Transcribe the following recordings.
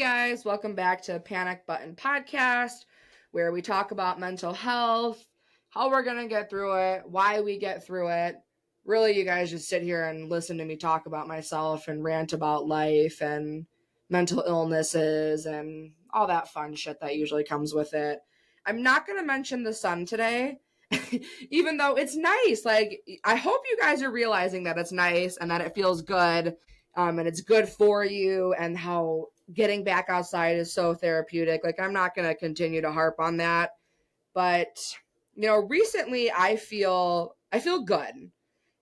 guys, welcome back to Panic Button Podcast, where we talk about mental health, how we're going to get through it, why we get through it. Really, you guys just sit here and listen to me talk about myself and rant about life and mental illnesses and all that fun shit that usually comes with it. I'm not going to mention the sun today, even though it's nice. Like, I hope you guys are realizing that it's nice and that it feels good. And it's good for you, and how getting back outside is so therapeutic. Like, I'm not going to continue to harp on that, but recently I feel good,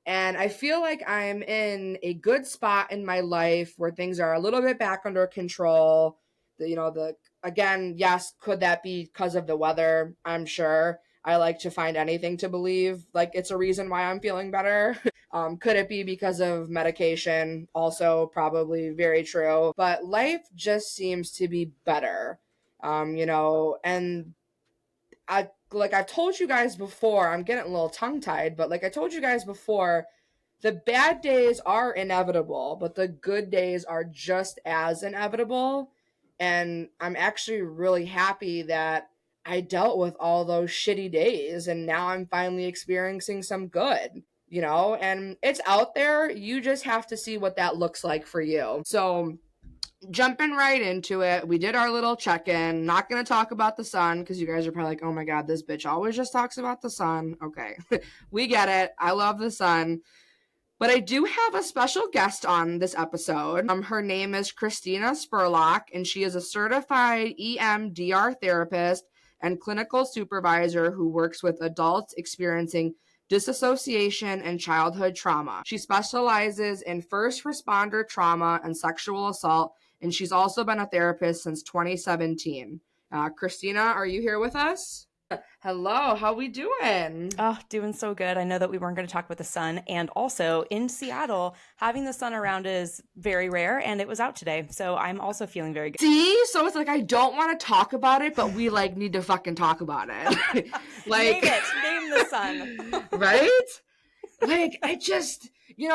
and I feel like I'm in a good spot in my life where things are a little bit back under control. Again, yes, could that be because of the weather? I'm sure. I like to find anything to believe like it's a reason why I'm feeling better. Could it be because of medication? Also, probably very true. But life just seems to be better. And I've told you guys before, I'm getting a little tongue-tied, but like I told you guys before, the bad days are inevitable, but the good days are just as inevitable. And I'm actually really happy that I dealt with all those shitty days, and now I'm finally experiencing some good, and it's out there. You just have to see what that looks like for you. So, jumping right into it, we did our little check-in. Not going to talk about the sun because you guys are probably like, oh my God, this bitch always just talks about the sun. Okay, we get it. I love the sun. But I do have a special guest on this episode. Her name is Kristina Spurlock, and she is a certified EMDR therapist and clinical supervisor who works with adults experiencing dissociation and childhood trauma. She specializes in first responder trauma and sexual assault, and she's also been a therapist since 2017. Kristina, are you here with us? Hello, how we doing? Oh, doing so good. I know that we weren't going to talk about the sun, and also in Seattle, having the sun around is very rare, and it was out today, so I'm also feeling very good. See? So it's like I don't want to talk about it, but we need to fucking talk about it. Name it. Name the sun. Right?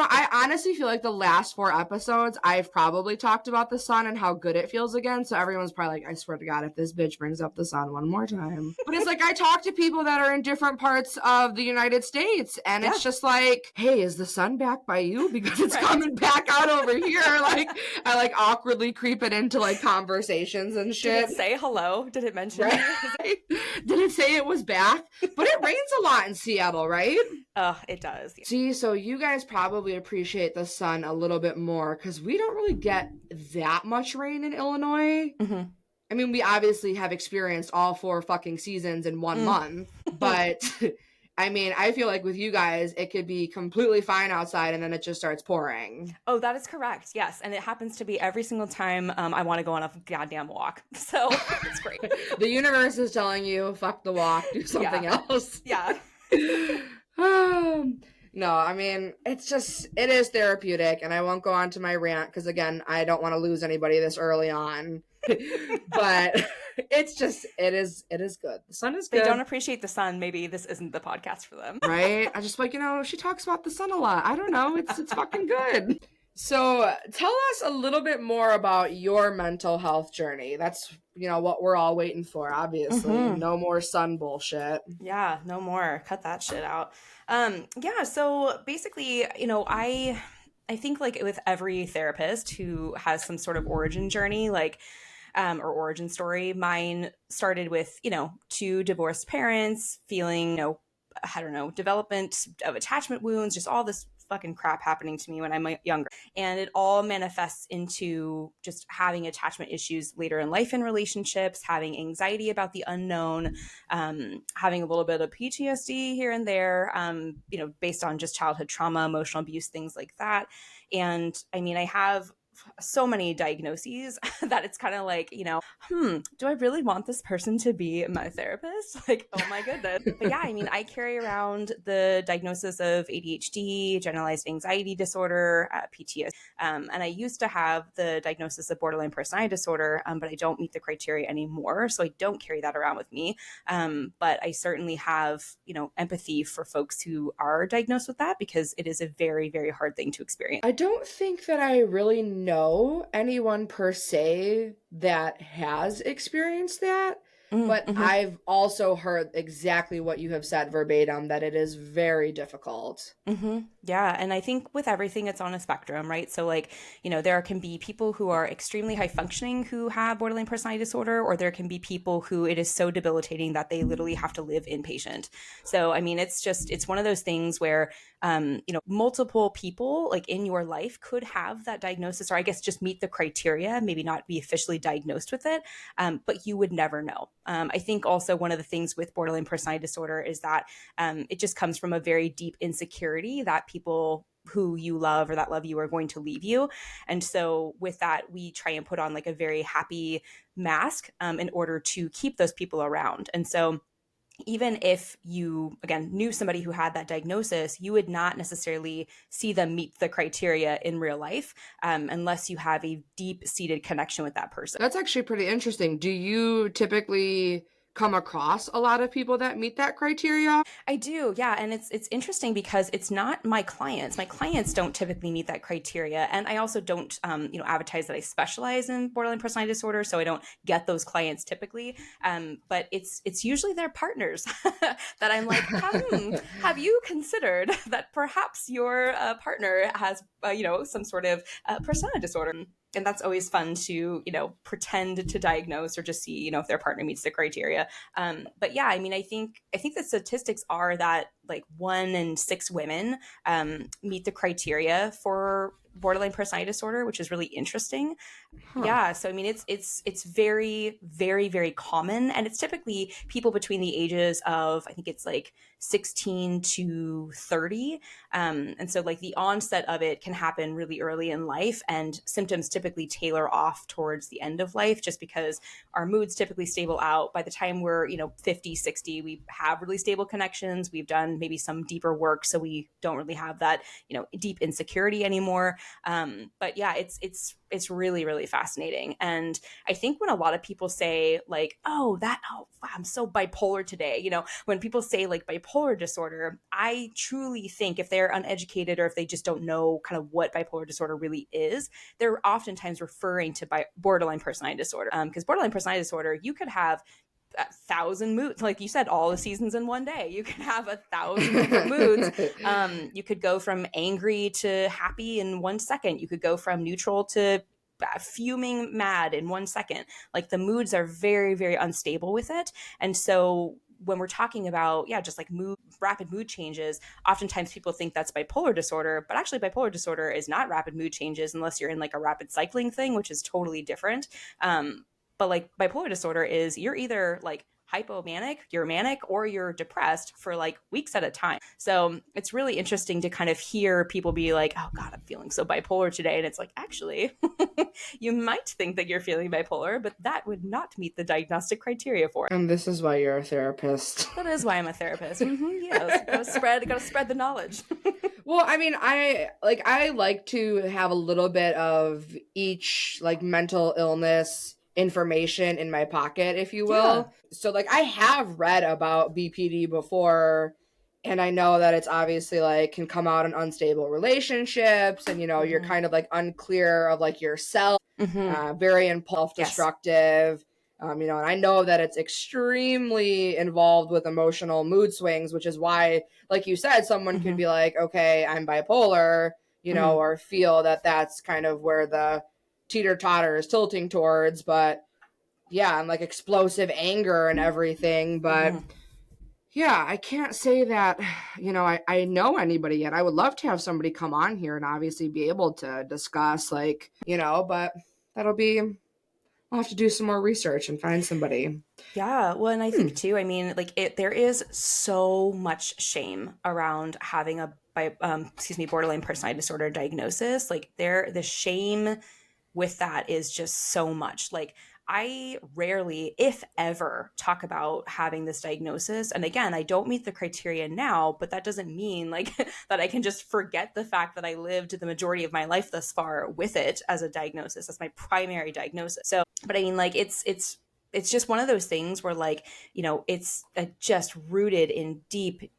I honestly feel like the last 4 episodes, I've probably talked about the sun and how good it feels again. So everyone's probably like, I swear to God, if this bitch brings up the sun one more time. But it's like, I talk to people that are in different parts of the United States, and it's just like, hey, is the sun back by you? Because it's coming back out over here. I awkwardly creep it into conversations and shit. Did it say hello? Did it mention it? Did it say it was back? But it rains a lot in Seattle, right? It does. See, so you guys probably appreciate the sun a little bit more because we don't really get that much rain in Illinois. Mm-hmm. I mean, we obviously have experienced all 4 fucking seasons in 1 month, but I mean, I feel like with you guys, it could be completely fine outside and then it just starts pouring. Oh, that is correct. Yes. And it happens to be every single time I want to go on a goddamn walk. So it's great. The universe is telling you, fuck the walk, do something else. Yeah. No, I mean, it is therapeutic, and I won't go on to my rant because, again, I don't want to lose anybody this early on. But it is good. The sun is good. They don't appreciate the sun. Maybe this isn't the podcast for them. Right? I just she talks about the sun a lot. I don't know. It's fucking good. So tell us a little bit more about your mental health journey. That's, what we're all waiting for, obviously. Mm-hmm. No more sun bullshit. Yeah, no more. Cut that shit out. So basically, I think with every therapist who has some sort of origin journey, or origin story, mine started with, 2 divorced parents, feeling, development of attachment wounds, just all this fucking crap happening to me when I'm younger. And it all manifests into just having attachment issues later in life in relationships, having anxiety about the unknown, having a little bit of PTSD here and there, based on just childhood trauma, emotional abuse, things like that. And I mean, I have so many diagnoses that it's kind of do I really want this person to be my therapist? Oh my goodness. But yeah, I mean, I carry around the diagnosis of ADHD, generalized anxiety disorder, PTSD, and I used to have the diagnosis of borderline personality disorder, but I don't meet the criteria anymore, so I don't carry that around with me. But I certainly have, empathy for folks who are diagnosed with that because it is a very, very hard thing to experience. I don't think that I really know anyone per se that has experienced that, but Mm-hmm. I've also heard exactly what you have said verbatim, that it is very difficult. Mm-hmm. Yeah. And I think with everything, it's on a spectrum, right? So, like, there can be people who are extremely high functioning who have borderline personality disorder, or there can be people who it is so debilitating that they literally have to live inpatient. So, I mean, it's one of those things where, multiple people like in your life could have that diagnosis, or I guess just meet the criteria, maybe not be officially diagnosed with it, but you would never know. I think also one of the things with borderline personality disorder is that it just comes from a very deep insecurity that people who you love or that love you are going to leave you. And so with that, we try and put on like a very happy mask in order to keep those people around. And so even if you, again, knew somebody who had that diagnosis, you would not necessarily see them meet the criteria in real life unless you have a deep-seated connection with that person. That's actually pretty interesting. Do you typically come across a lot of people that meet that criteria? I do, yeah, and it's interesting because it's not my clients. My clients don't typically meet that criteria, and I also don't, advertise that I specialize in borderline personality disorder, so I don't get those clients typically. But it's usually their partners that I'm like, have you considered that perhaps your partner has, some sort of personality disorder? And that's always fun to, pretend to diagnose or just see, if their partner meets the criteria. But yeah, I mean, I think the statistics are that like 1 in 6 women meet the criteria for borderline personality disorder, which is really interesting. Huh. Yeah, so I mean, it's very, very, very common, and it's typically people between the ages of, I think it's like 16 to 30, and so like the onset of it can happen really early in life, and symptoms typically tailor off towards the end of life, just because our moods typically stable out by the time we're 50, 60. We have really stable connections. We've done maybe some deeper work, so we don't really have that deep insecurity anymore. But yeah, it's really, really fascinating. And I think when a lot of people say like, oh, I'm so bipolar today, when people say like bipolar disorder, I truly think if they're uneducated or if they just don't know kind of what bipolar disorder really is, they're oftentimes referring to borderline personality disorder. Because borderline personality disorder, you could have 1,000 moods, like you said, all the seasons in one day. You can have 1,000 different moods. You could go from angry to happy in 1 second. You could go from neutral to fuming mad in 1 second. Like the moods are very, very unstable with it. And so when we're talking about, just like rapid mood changes, oftentimes people think that's bipolar disorder, but actually bipolar disorder is not rapid mood changes unless you're in like a rapid cycling thing, which is totally different. But like bipolar disorder is you're either like hypomanic, you're manic, or you're depressed for like weeks at a time. So it's really interesting to kind of hear people be like, oh God, I'm feeling so bipolar today. And it's like, actually, you might think that you're feeling bipolar, but that would not meet the diagnostic criteria for it. And this is why you're a therapist. That is why I'm a therapist. Yes, gotta spread the knowledge. Well, I mean, I like to have a little bit of each like mental illness information in my pocket, if you will. Yeah. So like I have read about BPD before, and I know that it's obviously like can come out in unstable relationships, and you're kind of like unclear of like yourself, very self-destructive. Yes. And I know that it's extremely involved with emotional mood swings, which is why, like you said, someone could be like, okay, I'm bipolar, or feel that that's kind of where the teeter-totter is tilting towards. But yeah, I'm like explosive anger and everything. But yeah, I can't say that, I know anybody yet. I would love to have somebody come on here and obviously be able to discuss like, but I'll have to do some more research and find somebody. Yeah, well, and I think too, I mean, like there is so much shame around having a borderline personality disorder diagnosis. Like the shame with that is just so much. Like I rarely, if ever, talk about having this diagnosis. And again, I don't meet the criteria now, but that doesn't mean like that I can just forget the fact that I lived the majority of my life thus far with it as a diagnosis, as my primary diagnosis. So, but I mean, like it's it's just one of those things where like, it's just rooted in deep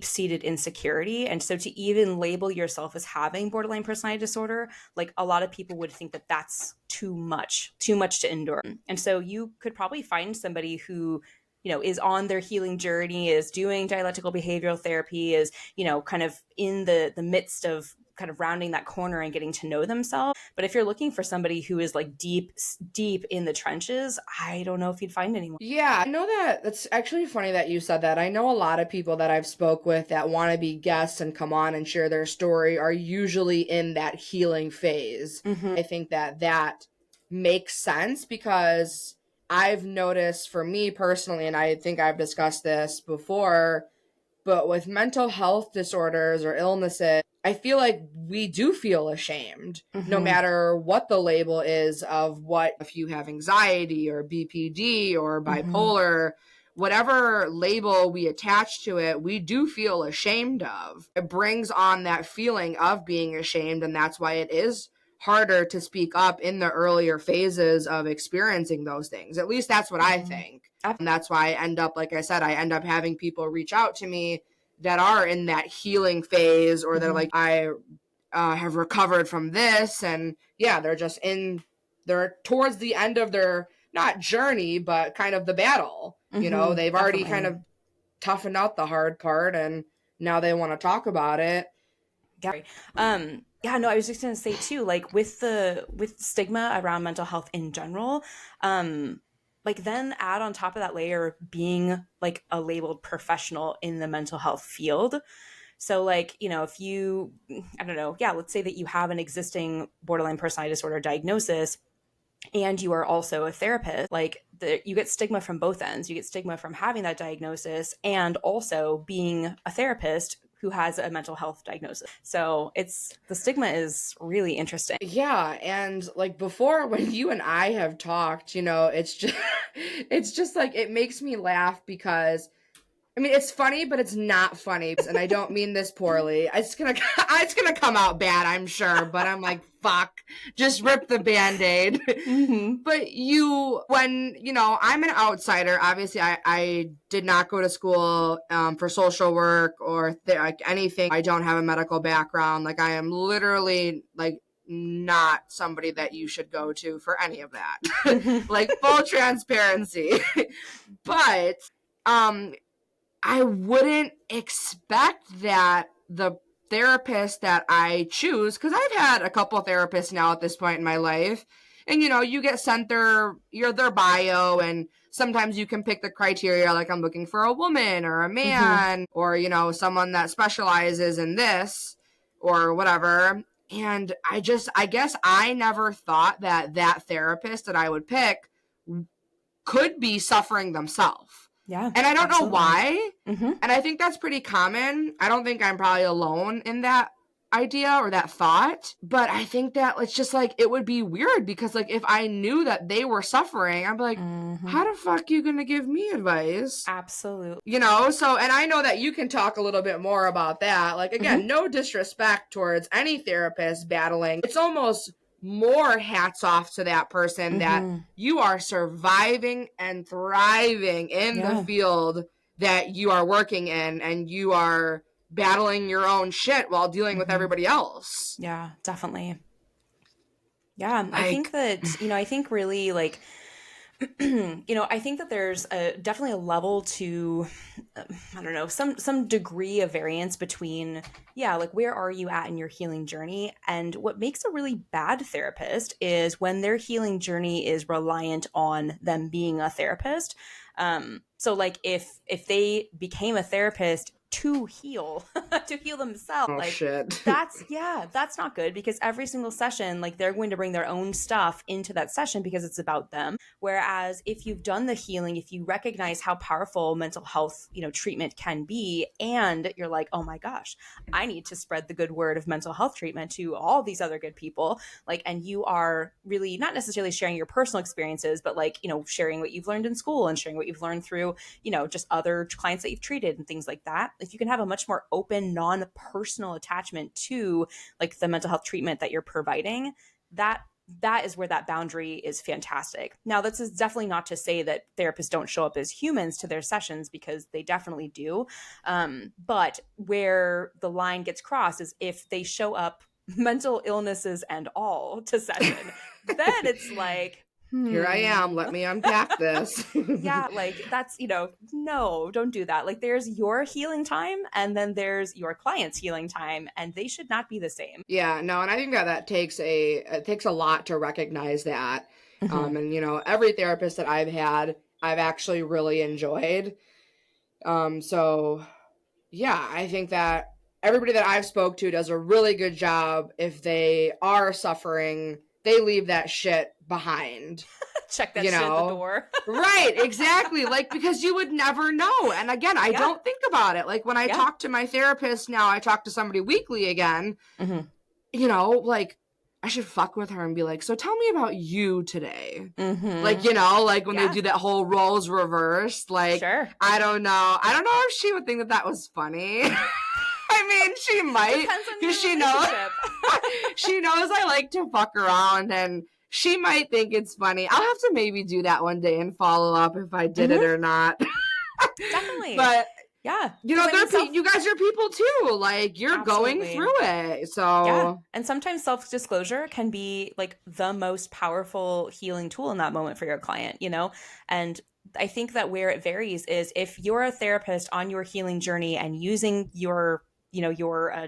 seated insecurity. And so to even label yourself as having borderline personality disorder, like a lot of people would think that that's too much to endure. And so you could probably find somebody who, is on their healing journey, is doing dialectical behavioral therapy, is, kind of in the midst of kind of rounding that corner and getting to know themselves. But if you're looking for somebody who is like deep in the trenches, I don't know if you'd find anyone. Yeah, I know that. That's actually funny that you said that. I know a lot of people that I've spoke with that want to be guests and come on and share their story are usually in that healing phase. I think that makes sense because I've noticed for me personally, and I think I've discussed this before, but with mental health disorders or illnesses, I feel like we do feel ashamed no matter what the label is of what, if you have anxiety or BPD or bipolar, whatever label we attach to it, we do feel ashamed of. It brings on that feeling of being ashamed, and that's why it is harder to speak up in the earlier phases of experiencing those things. At least that's what I think. And that's why I end up, like I said, I end up having people reach out to me that are in that healing phase, or they're like, I have recovered from this. And yeah, they're towards the end of their, not journey, but kind of the battle. They've already kind of toughened out the hard part and now they want to talk about it. Yeah, no, I was just going to say too, like with stigma around mental health in general, like then add on top of that layer being like a labeled professional in the mental health field. So like, if you, I don't know, yeah, let's say that you have an existing borderline personality disorder diagnosis and you are also a therapist, like you get stigma from both ends. You get stigma from having that diagnosis and also being a therapist who has a mental health diagnosis. So the stigma is really interesting. Yeah. And like before, when you and I have talked, it's just like, it makes me laugh because I mean, it's funny, but it's not funny. And I don't mean this poorly. It's gonna come out bad, I'm sure. But I'm like, fuck, just rip the Band-Aid. But I'm an outsider. Obviously, I did not go to school for social work or like anything. I don't have a medical background. Like, I am literally like not somebody that you should go to for any of that. Like, full transparency. But I wouldn't expect that the therapist that I choose, because I've had a couple of therapists now at this point in my life, and you get sent their bio, and sometimes you can pick the criteria, like I'm looking for a woman or a man, or someone that specializes in this or whatever. And I guess I never thought that therapist that I would pick could be suffering themselves. Yeah. And I don't know why. And I think that's pretty common. I don't think I'm probably alone in that idea or that thought. But I think that it's just like, it would be weird because like, if I knew that they were suffering, I'd be like, how the fuck are you going to give me advice? Absolutely. So, and I know that you can talk a little bit more about that. Like, again, no disrespect towards any therapist battling. It's almost more hats off to that person that you are surviving and thriving in the field that you are working in, and you are battling your own shit while dealing with everybody else. Yeah, definitely. Yeah, like, I think that, I think really like, I think that there's definitely a level to, I don't know, some degree of variance between, like where are you at in your healing journey? And what makes a really bad therapist is when their healing journey is reliant on them being a therapist. So like if they became a therapist to heal themselves, shit. that's not good, because every single session, like they're going to bring their own stuff into that session because it's about them. Whereas if you've done the healing, if you recognize how powerful mental health, treatment can be, and you're like, oh my gosh, I need to spread the good word of mental health treatment to all these other good people, like, and you are really not necessarily sharing your personal experiences, but like, sharing what you've learned in school and sharing what you've learned through, just other clients that you've treated and things like that. If you can have a much more open, non-personal attachment to like the mental health treatment that you're providing, that that is where that boundary is fantastic. Now, this is definitely not to say that therapists don't show up as humans to their sessions, because they definitely do. But where the line gets crossed is if they show up mental illnesses and all to session, then it's like, here I am. Let me unpack this. Yeah, like that's, no, don't do that. Like there's your healing time and then there's your client's healing time, and they should not be the same. Yeah, no, and I think that takes a lot to recognize that. Mm-hmm. And every therapist that I've had, I've actually really enjoyed. So yeah, I think that everybody that I've spoke to does a really good job. If they are suffering, they leave that shit behind. Check that shit at the door. Right, exactly. Like, because you would never know. And again, I don't think about it. Like when I talk to my therapist now, I talk to somebody weekly again, like I should fuck with her and be like, so tell me about you today. Mm-hmm. Like when they do that whole roles reversed, like, sure. I don't know if she would think that was funny. I mean, she might, because she knows I like to fuck around, and she might think it's funny. I'll have to maybe do that one day and follow up if I did it or not. Definitely. But yeah, you guys are people too. Like you're going through it. So and sometimes self-disclosure can be like the most powerful healing tool in that moment for your client, and I think that where it varies is if you're a therapist on your healing journey and using your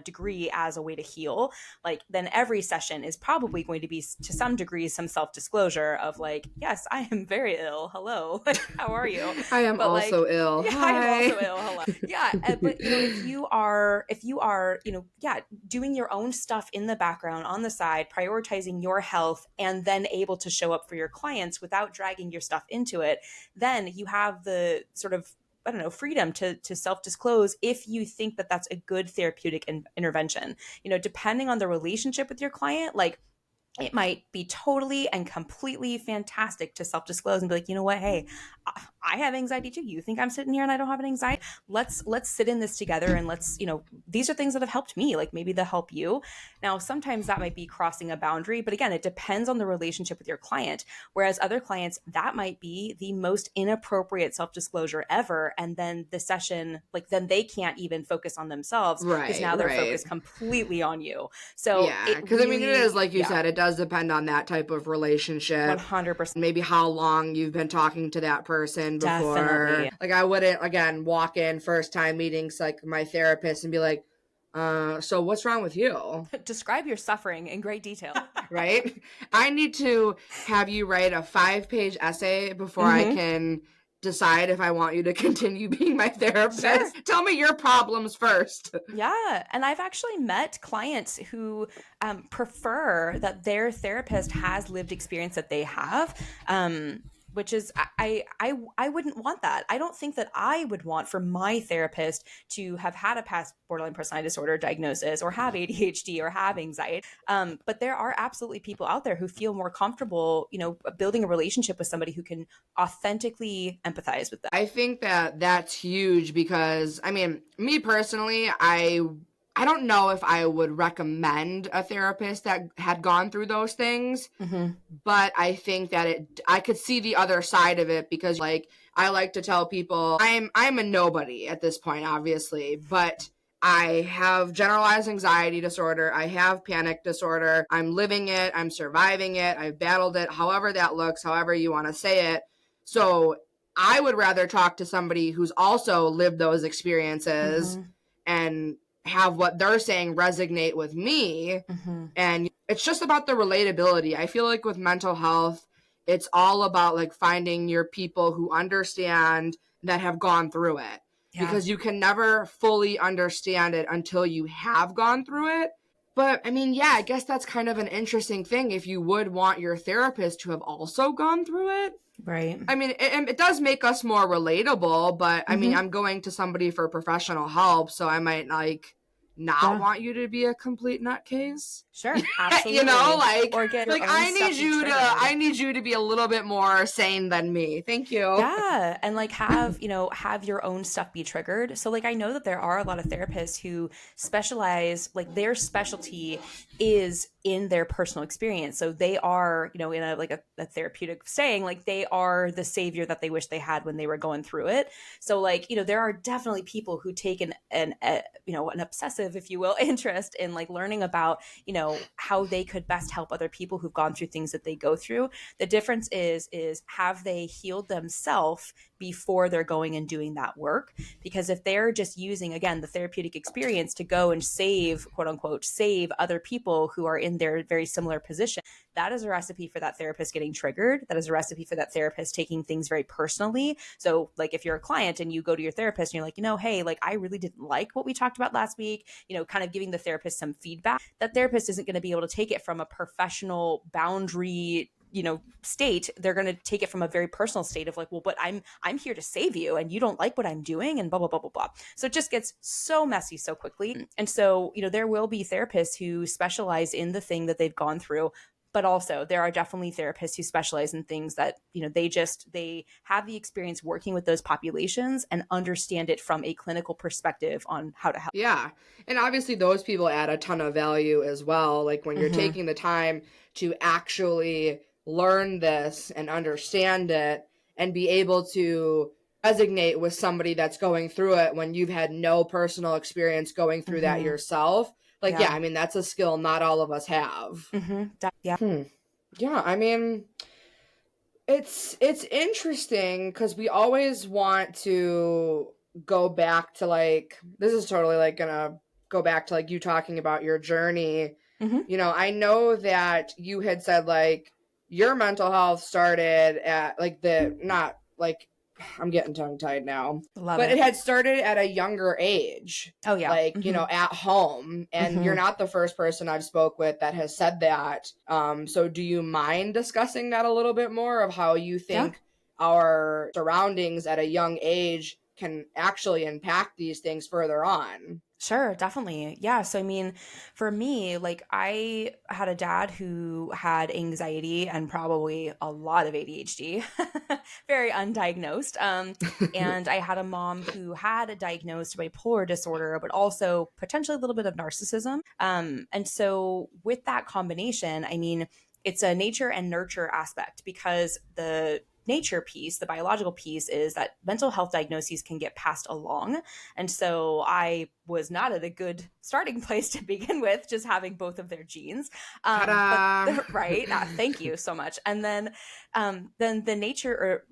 degree as a way to heal, like then every session is probably going to be to some degree some self-disclosure of like, yes, I am very ill. Hello. How are you? I am also ill. Yeah, Hi. I am also ill. Hello. Yeah. But if you are, doing your own stuff in the background on the side, prioritizing your health, and then able to show up for your clients without dragging your stuff into it, then you have the sort of freedom to self-disclose if you think that that's a good therapeutic intervention. Depending on the relationship with your client, like it might be totally and completely fantastic to self-disclose and be like, you know what, hey, I have anxiety too. You think I'm sitting here and I don't have an anxiety? Let's sit in this together, and let's, these are things that have helped me. Like maybe they'll help you. Now, sometimes that might be crossing a boundary, but again, it depends on the relationship with your client. Whereas other clients, that might be the most inappropriate self-disclosure ever. And then the session, like then they can't even focus on themselves because now they're focused completely on you. So yeah, because it is like you said, it does depend on that type of relationship. 100%. Maybe how long you've been talking to that person before. Definitely. Like I wouldn't, again, walk in first time meetings like my therapist and be like, so what's wrong with you? Describe your suffering in great detail. Right? I need to have you write a 5-page essay before I can decide if I want you to continue being my therapist. Sure. Tell me your problems first. Yeah. And I've actually met clients who prefer that their therapist has lived experience that they have. Which is, I wouldn't want that. I don't think that I would want for my therapist to have had a past borderline personality disorder diagnosis or have ADHD or have anxiety. But there are absolutely people out there who feel more comfortable, building a relationship with somebody who can authentically empathize with them. I think that that's huge because, I mean, me personally, I don't know if I would recommend a therapist that had gone through those things, but I think that I could see the other side of it because, like, I like to tell people I'm a nobody at this point, obviously, but I have generalized anxiety disorder. I have panic disorder. I'm living it. I'm surviving it. I've battled it, however that looks, however you want to say it. So I would rather talk to somebody who's also lived those experiences and have what they're saying resonate with me. And it's just about the relatability. I feel like with mental health, it's all about like finding your people who understand that have gone through it. Because you can never fully understand it until you have gone through it. But I mean, yeah, I guess that's kind of an interesting thing if you would want your therapist to have also gone through it. Right. I mean, it does make us more relatable, but I mean, I'm going to somebody for professional help, so I might like not want you to be a complete nutcase. Sure, absolutely. You know, like, or get like I need you to be a little bit more sane than me. Thank you. Yeah. And like have your own stuff be triggered. So like I know that there are a lot of therapists who specialize, like their specialty is in their personal experience. So they are, in a therapeutic saying, like they are the savior that they wish they had when they were going through it. So like, there are definitely people who take an obsessive, if you will, interest in like learning about, how they could best help other people who've gone through things that they go through. The difference is have they healed themselves before they're going and doing that work? Because if they're just using, again, the therapeutic experience to go and save, quote unquote, save other people who are in their very similar position, that is a recipe for that therapist getting triggered. That is a recipe for that therapist taking things very personally. So like if you're a client and you go to your therapist and you're like, hey, like I really didn't like what we talked about last week, kind of giving the therapist some feedback, that therapist isn't going to be able to take it from a professional boundary state. They're going to take it from a very personal state of like, well, but I'm here to save you and you don't like what I'm doing and blah, blah, blah, blah, blah. So it just gets so messy so quickly. And so, there will be therapists who specialize in the thing that they've gone through, but also there are definitely therapists who specialize in things that, they have the experience working with those populations and understand it from a clinical perspective on how to help. Yeah. And obviously those people add a ton of value as well. Like when you're taking the time to actually learn this and understand it and be able to resonate with somebody that's going through it when you've had no personal experience going through that yourself. Like, yeah, I mean, that's a skill not all of us have. Yeah. Yeah, I mean, it's interesting because we always want to go back to like, this is totally like gonna go back to like you talking about your journey. I know that you had said like your mental health started at like I'm getting tongue tied now. But it had started at a younger age. Oh yeah. Like, at home. And you're not the first person I've spoke with that has said that. So do you mind discussing that a little bit more of how you think our surroundings at a young age can actually impact these things further on? Sure, definitely. Yeah. So, I mean, for me, like I had a dad who had anxiety and probably a lot of ADHD, very undiagnosed. And I had a mom who had a diagnosed bipolar disorder, but also potentially a little bit of narcissism. And so with that combination, I mean, it's a nature and nurture aspect because the nature piece, the biological piece, is that mental health diagnoses can get passed along. And so I was not at a good starting place to begin with, just having both of their genes. Right. Thank you so much. And then the nature or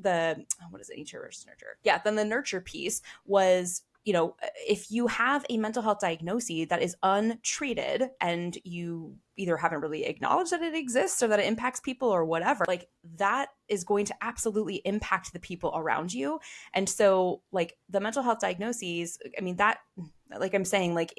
what is it? Nature versus nurture. Yeah. Then the nurture piece was, if you have a mental health diagnosis that is untreated and you either haven't really acknowledged that it exists or that it impacts people or whatever, like that is going to absolutely impact the people around you. And so like the mental health diagnoses, I mean, that, like I'm saying, like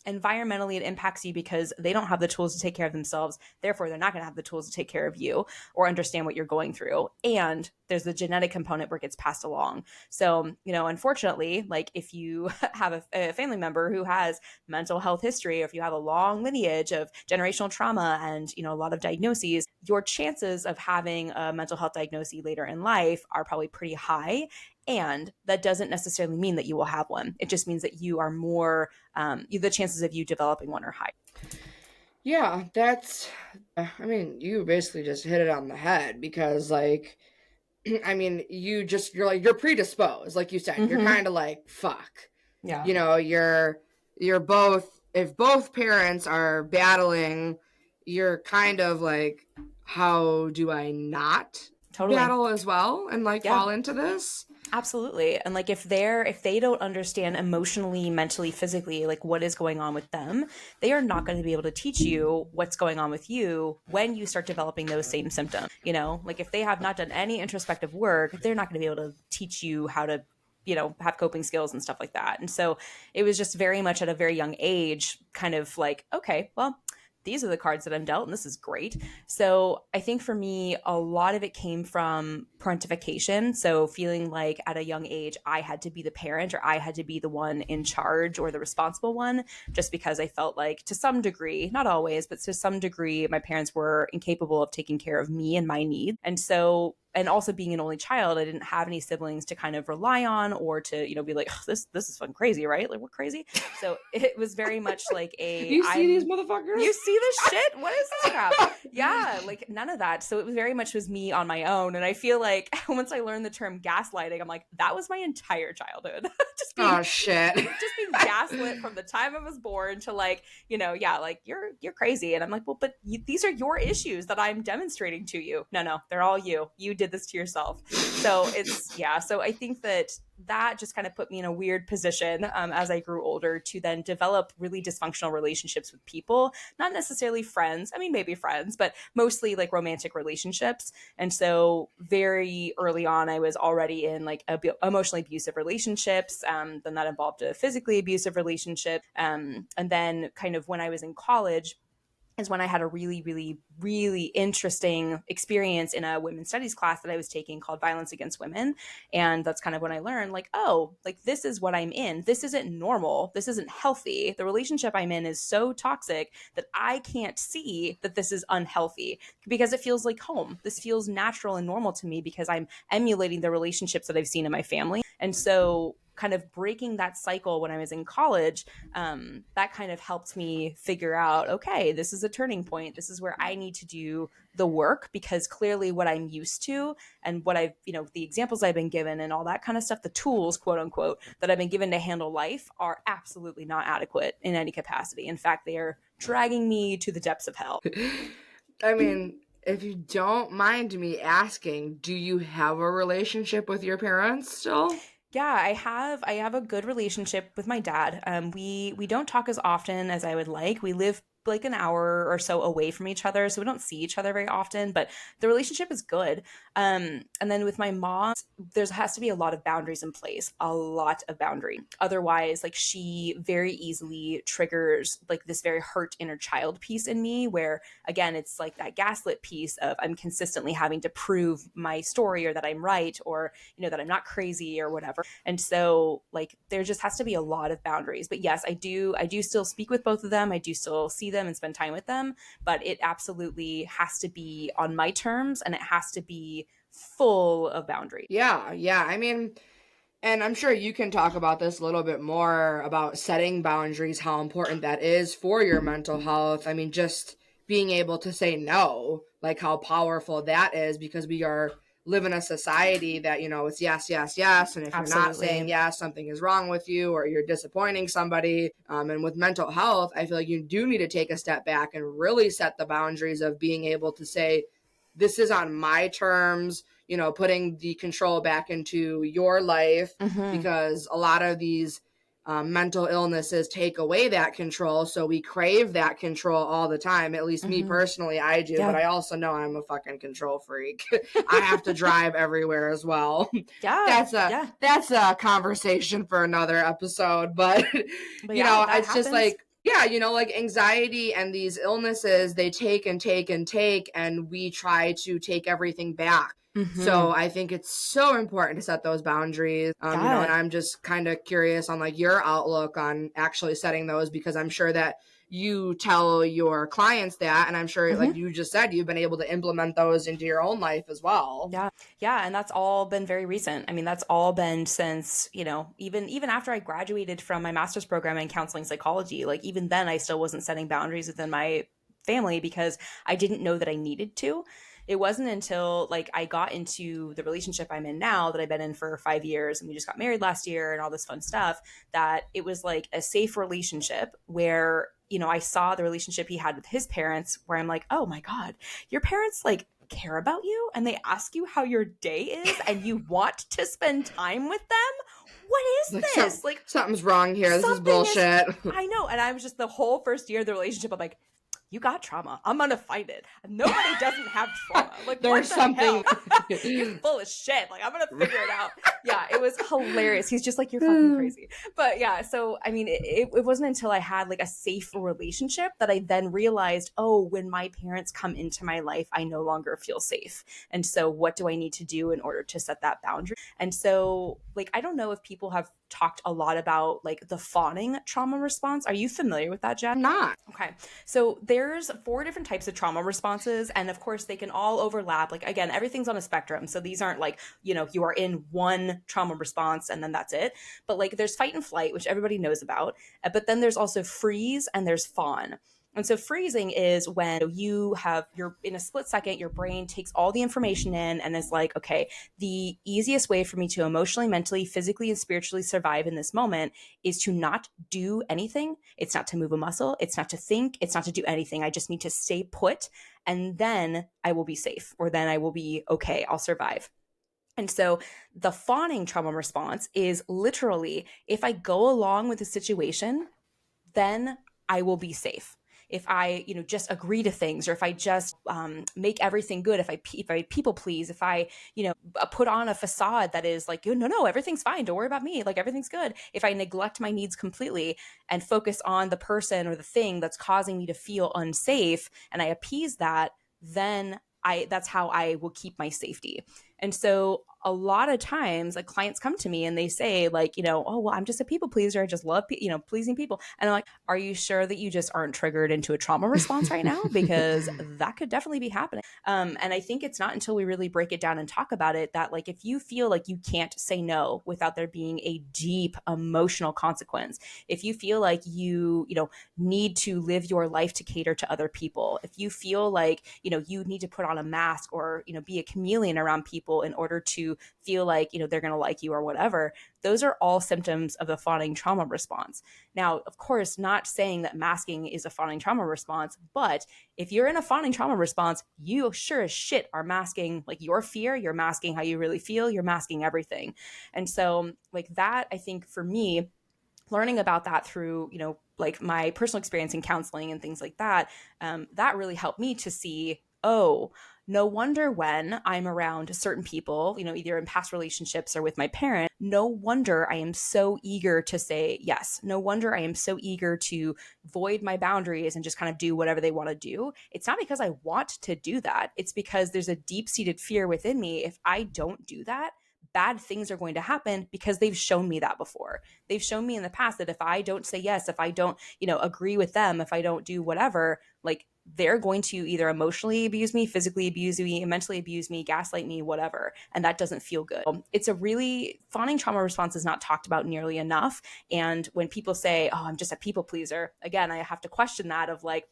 environmentally it impacts you because they don't have the tools to take care of themselves. Therefore, they're not going to have the tools to take care of you or understand what you're going through. And there's the genetic component where it gets passed along. So, unfortunately, like if you have a family member who has mental health history, or if you have a long lineage of generational trauma and, a lot of diagnoses, your chances of having a mental health diagnosis later in life are probably pretty high. And that doesn't necessarily mean that you will have one. It just means that you are more, the chances of you developing one are high. Yeah, you basically just hit it on the head because like, you're predisposed. Like you said, you're kind of like, fuck. Yeah. You're both, if both parents are battling, you're kind of like, how do I not battle as well and fall into this? Absolutely. And like if they don't understand emotionally, mentally, physically, like what is going on with them, they are not going to be able to teach you what's going on with you when you start developing those same symptoms. Like if they have not done any introspective work, they're not going to be able to teach you how to have coping skills and stuff like that. And so it was just very much at a very young age, kind of like, okay, well, these are the cards that I'm dealt, and this is great. So I think for me, a lot of it came from parentification. So feeling like at a young age, I had to be the parent, or I had to be the one in charge or the responsible one, just because I felt like to some degree, not always, but to some degree, my parents were incapable of taking care of me and my needs. And also being an only child, I didn't have any siblings to kind of rely on, or to, be like, oh, this is fucking crazy, right? Like, we're crazy. So it was very much like you see these motherfuckers? You see this shit? What is this crap? Yeah, like none of that. So it was very much was me on my own. And I feel like once I learned the term gaslighting, I'm like, that was my entire childhood. Oh shit. Just being gaslit from the time I was born to like, like you're crazy. And I'm like, well, but these are your issues that I'm demonstrating to you. No, they're all you. You did this to yourself. So so I think that just kind of put me in a weird position as I grew older to then develop really dysfunctional relationships with people, not necessarily friends. I mean, maybe friends, but mostly like romantic relationships. And so very early on, I was already in like emotionally abusive relationships. Then that involved a physically abusive relationship. And then kind of when I was in college, is when I had a really, really, really interesting experience in a women's studies class that I was taking called Violence Against Women. And that's kind of when I learned like, oh, like this is what I'm in. This isn't normal. This isn't healthy. The relationship I'm in is so toxic that I can't see that this is unhealthy because it feels like home. This feels natural and normal to me because I'm emulating the relationships that I've seen in my family. And so kind of breaking that cycle when I was in college, that kind of helped me figure out, okay, this is a turning point. This is where I need to do the work, because clearly what I'm used to and what I've, the examples I've been given and all that kind of stuff, the tools, quote unquote, that I've been given to handle life are absolutely not adequate in any capacity. In fact, they are dragging me to the depths of hell. I mean, if you don't mind me asking, do you have a relationship with your parents still? Yeah, I have a good relationship with my dad. We don't talk as often as I would like. We live like an hour or so away from each other, so we don't see each other very often, but the relationship is good. And then with my mom, there has to be a lot of boundaries in place, a lot of boundary. Otherwise, like she very easily triggers like this very hurt inner child piece in me, where again, it's like that gaslit piece of I'm consistently having to prove my story or that I'm right, or, that I'm not crazy or whatever. And so like, there just has to be a lot of boundaries. But yes, I do still speak with both of them. I do still see them and spend time with them, but it absolutely has to be on my terms, and it has to be full of boundaries. Yeah. I mean, and I'm sure you can talk about this a little bit more about setting boundaries, how important that is for your mental health. I mean, just being able to say no, like how powerful that is, because we live in a society that, it's yes, yes, yes. And if Absolutely. You're not saying yes, something is wrong with you, or you're disappointing somebody. And with mental health, I feel like you do need to take a step back and really set the boundaries of being able to say, this is on my terms, putting the control back into your life, because a lot of these mental illnesses take away that control. So we crave that control all the time. At least me personally, I do. Yeah. But I also know I'm a fucking control freak. I have to drive everywhere as well. Yeah. That's a conversation for another episode. But yeah, it's happens. Just like, yeah, like anxiety and these illnesses, they take and take and take, and we try to take everything back. So I think it's so important to set those boundaries, and I'm just kind of curious on like your outlook on actually setting those, because I'm sure that you tell your clients that, and I'm sure like you just said, you've been able to implement those into your own life as well. Yeah. And that's all been very recent. I mean, that's all been since, even after I graduated from my master's program in counseling psychology, like even then I still wasn't setting boundaries within my family because I didn't know that I needed to. It wasn't until like I got into the relationship I'm in now, that I've been in for 5 years, and we just got married last year and all this fun stuff, that it was like a safe relationship where, I saw the relationship he had with his parents, where I'm like, oh my God, your parents like care about you and they ask you how your day is and you want to spend time with them? What is this? Something's wrong here. This is bullshit. I know. And I was just the whole first year of the relationship, I'm like, you got trauma. I'm going to fight it. Nobody doesn't have trauma. Like, there's something. You're full of shit. Like, I'm going to figure it out. Yeah, it was hilarious. He's just like, you're fucking crazy. But yeah, so, I mean, it wasn't until I had like a safe relationship that I then realized, oh, when my parents come into my life, I no longer feel safe. And so what do I need to do in order to set that boundary? And so, like, I don't know if people have talked a lot about like the fawning trauma response. Are you familiar with that, Jen? I'm not. Okay. So there's 4 different types of trauma responses. And of course, they can all overlap. Like, again, everything's on a spectrum. So these aren't like, you know, you are in one trauma response and then that's it. But like there's fight and flight, which everybody knows about. But then there's also freeze and there's fawn. And so freezing is when you're in a split second, your brain takes all the information in and is like, okay, the easiest way for me to emotionally, mentally, physically, and spiritually survive in this moment is to not do anything. It's not to move a muscle. It's not to think. It's not to do anything. I just need to stay put and then I will be safe, or then I will be okay. I'll survive. And so the fawning trauma response is literally, if I go along with the situation, then I will be safe. If I, you know, just agree to things, or if I just make everything good, if I people please, if I, you know, put on a facade that is like, no, everything's fine. Don't worry about me. Like, everything's good. If I neglect my needs completely and focus on the person or the thing that's causing me to feel unsafe, and I appease that, then that's how I will keep my safety. And so a lot of times, like, clients come to me and they say, like, you know, oh, well, I'm just a people pleaser. I just love, pleasing people. And I'm like, are you sure that you just aren't triggered into a trauma response right now? Because that could definitely be happening. And I think it's not until we really break it down and talk about it that, like, if you feel like you can't say no without there being a deep emotional consequence, if you feel like you need to live your life to cater to other people, if you feel like, you need to put on a mask or, be a chameleon around people in order to feel like, they're going to like you or whatever, those are all symptoms of a fawning trauma response. Now, of course, not saying that masking is a fawning trauma response, but if you're in a fawning trauma response, you sure as shit are masking like your fear, you're masking how you really feel, you're masking everything. And so like that, I think for me, learning about that through, like my personal experience in counseling and things like that, that really helped me to see, oh, no wonder when I'm around certain people, either in past relationships or with my parents, no wonder I am so eager to say yes. No wonder I am so eager to void my boundaries and just kind of do whatever they want to do. It's not because I want to do that. It's because there's a deep-seated fear within me. If I don't do that, bad things are going to happen because they've shown me that before. They've shown me in the past that if I don't say yes, if I don't, agree with them, if I don't do whatever, like they're going to either emotionally abuse me, physically abuse me, mentally abuse me, gaslight me, whatever. And that doesn't feel good. It's a really fawning trauma response is not talked about nearly enough. And when people say, oh, I'm just a people pleaser, again, I have to question that of like,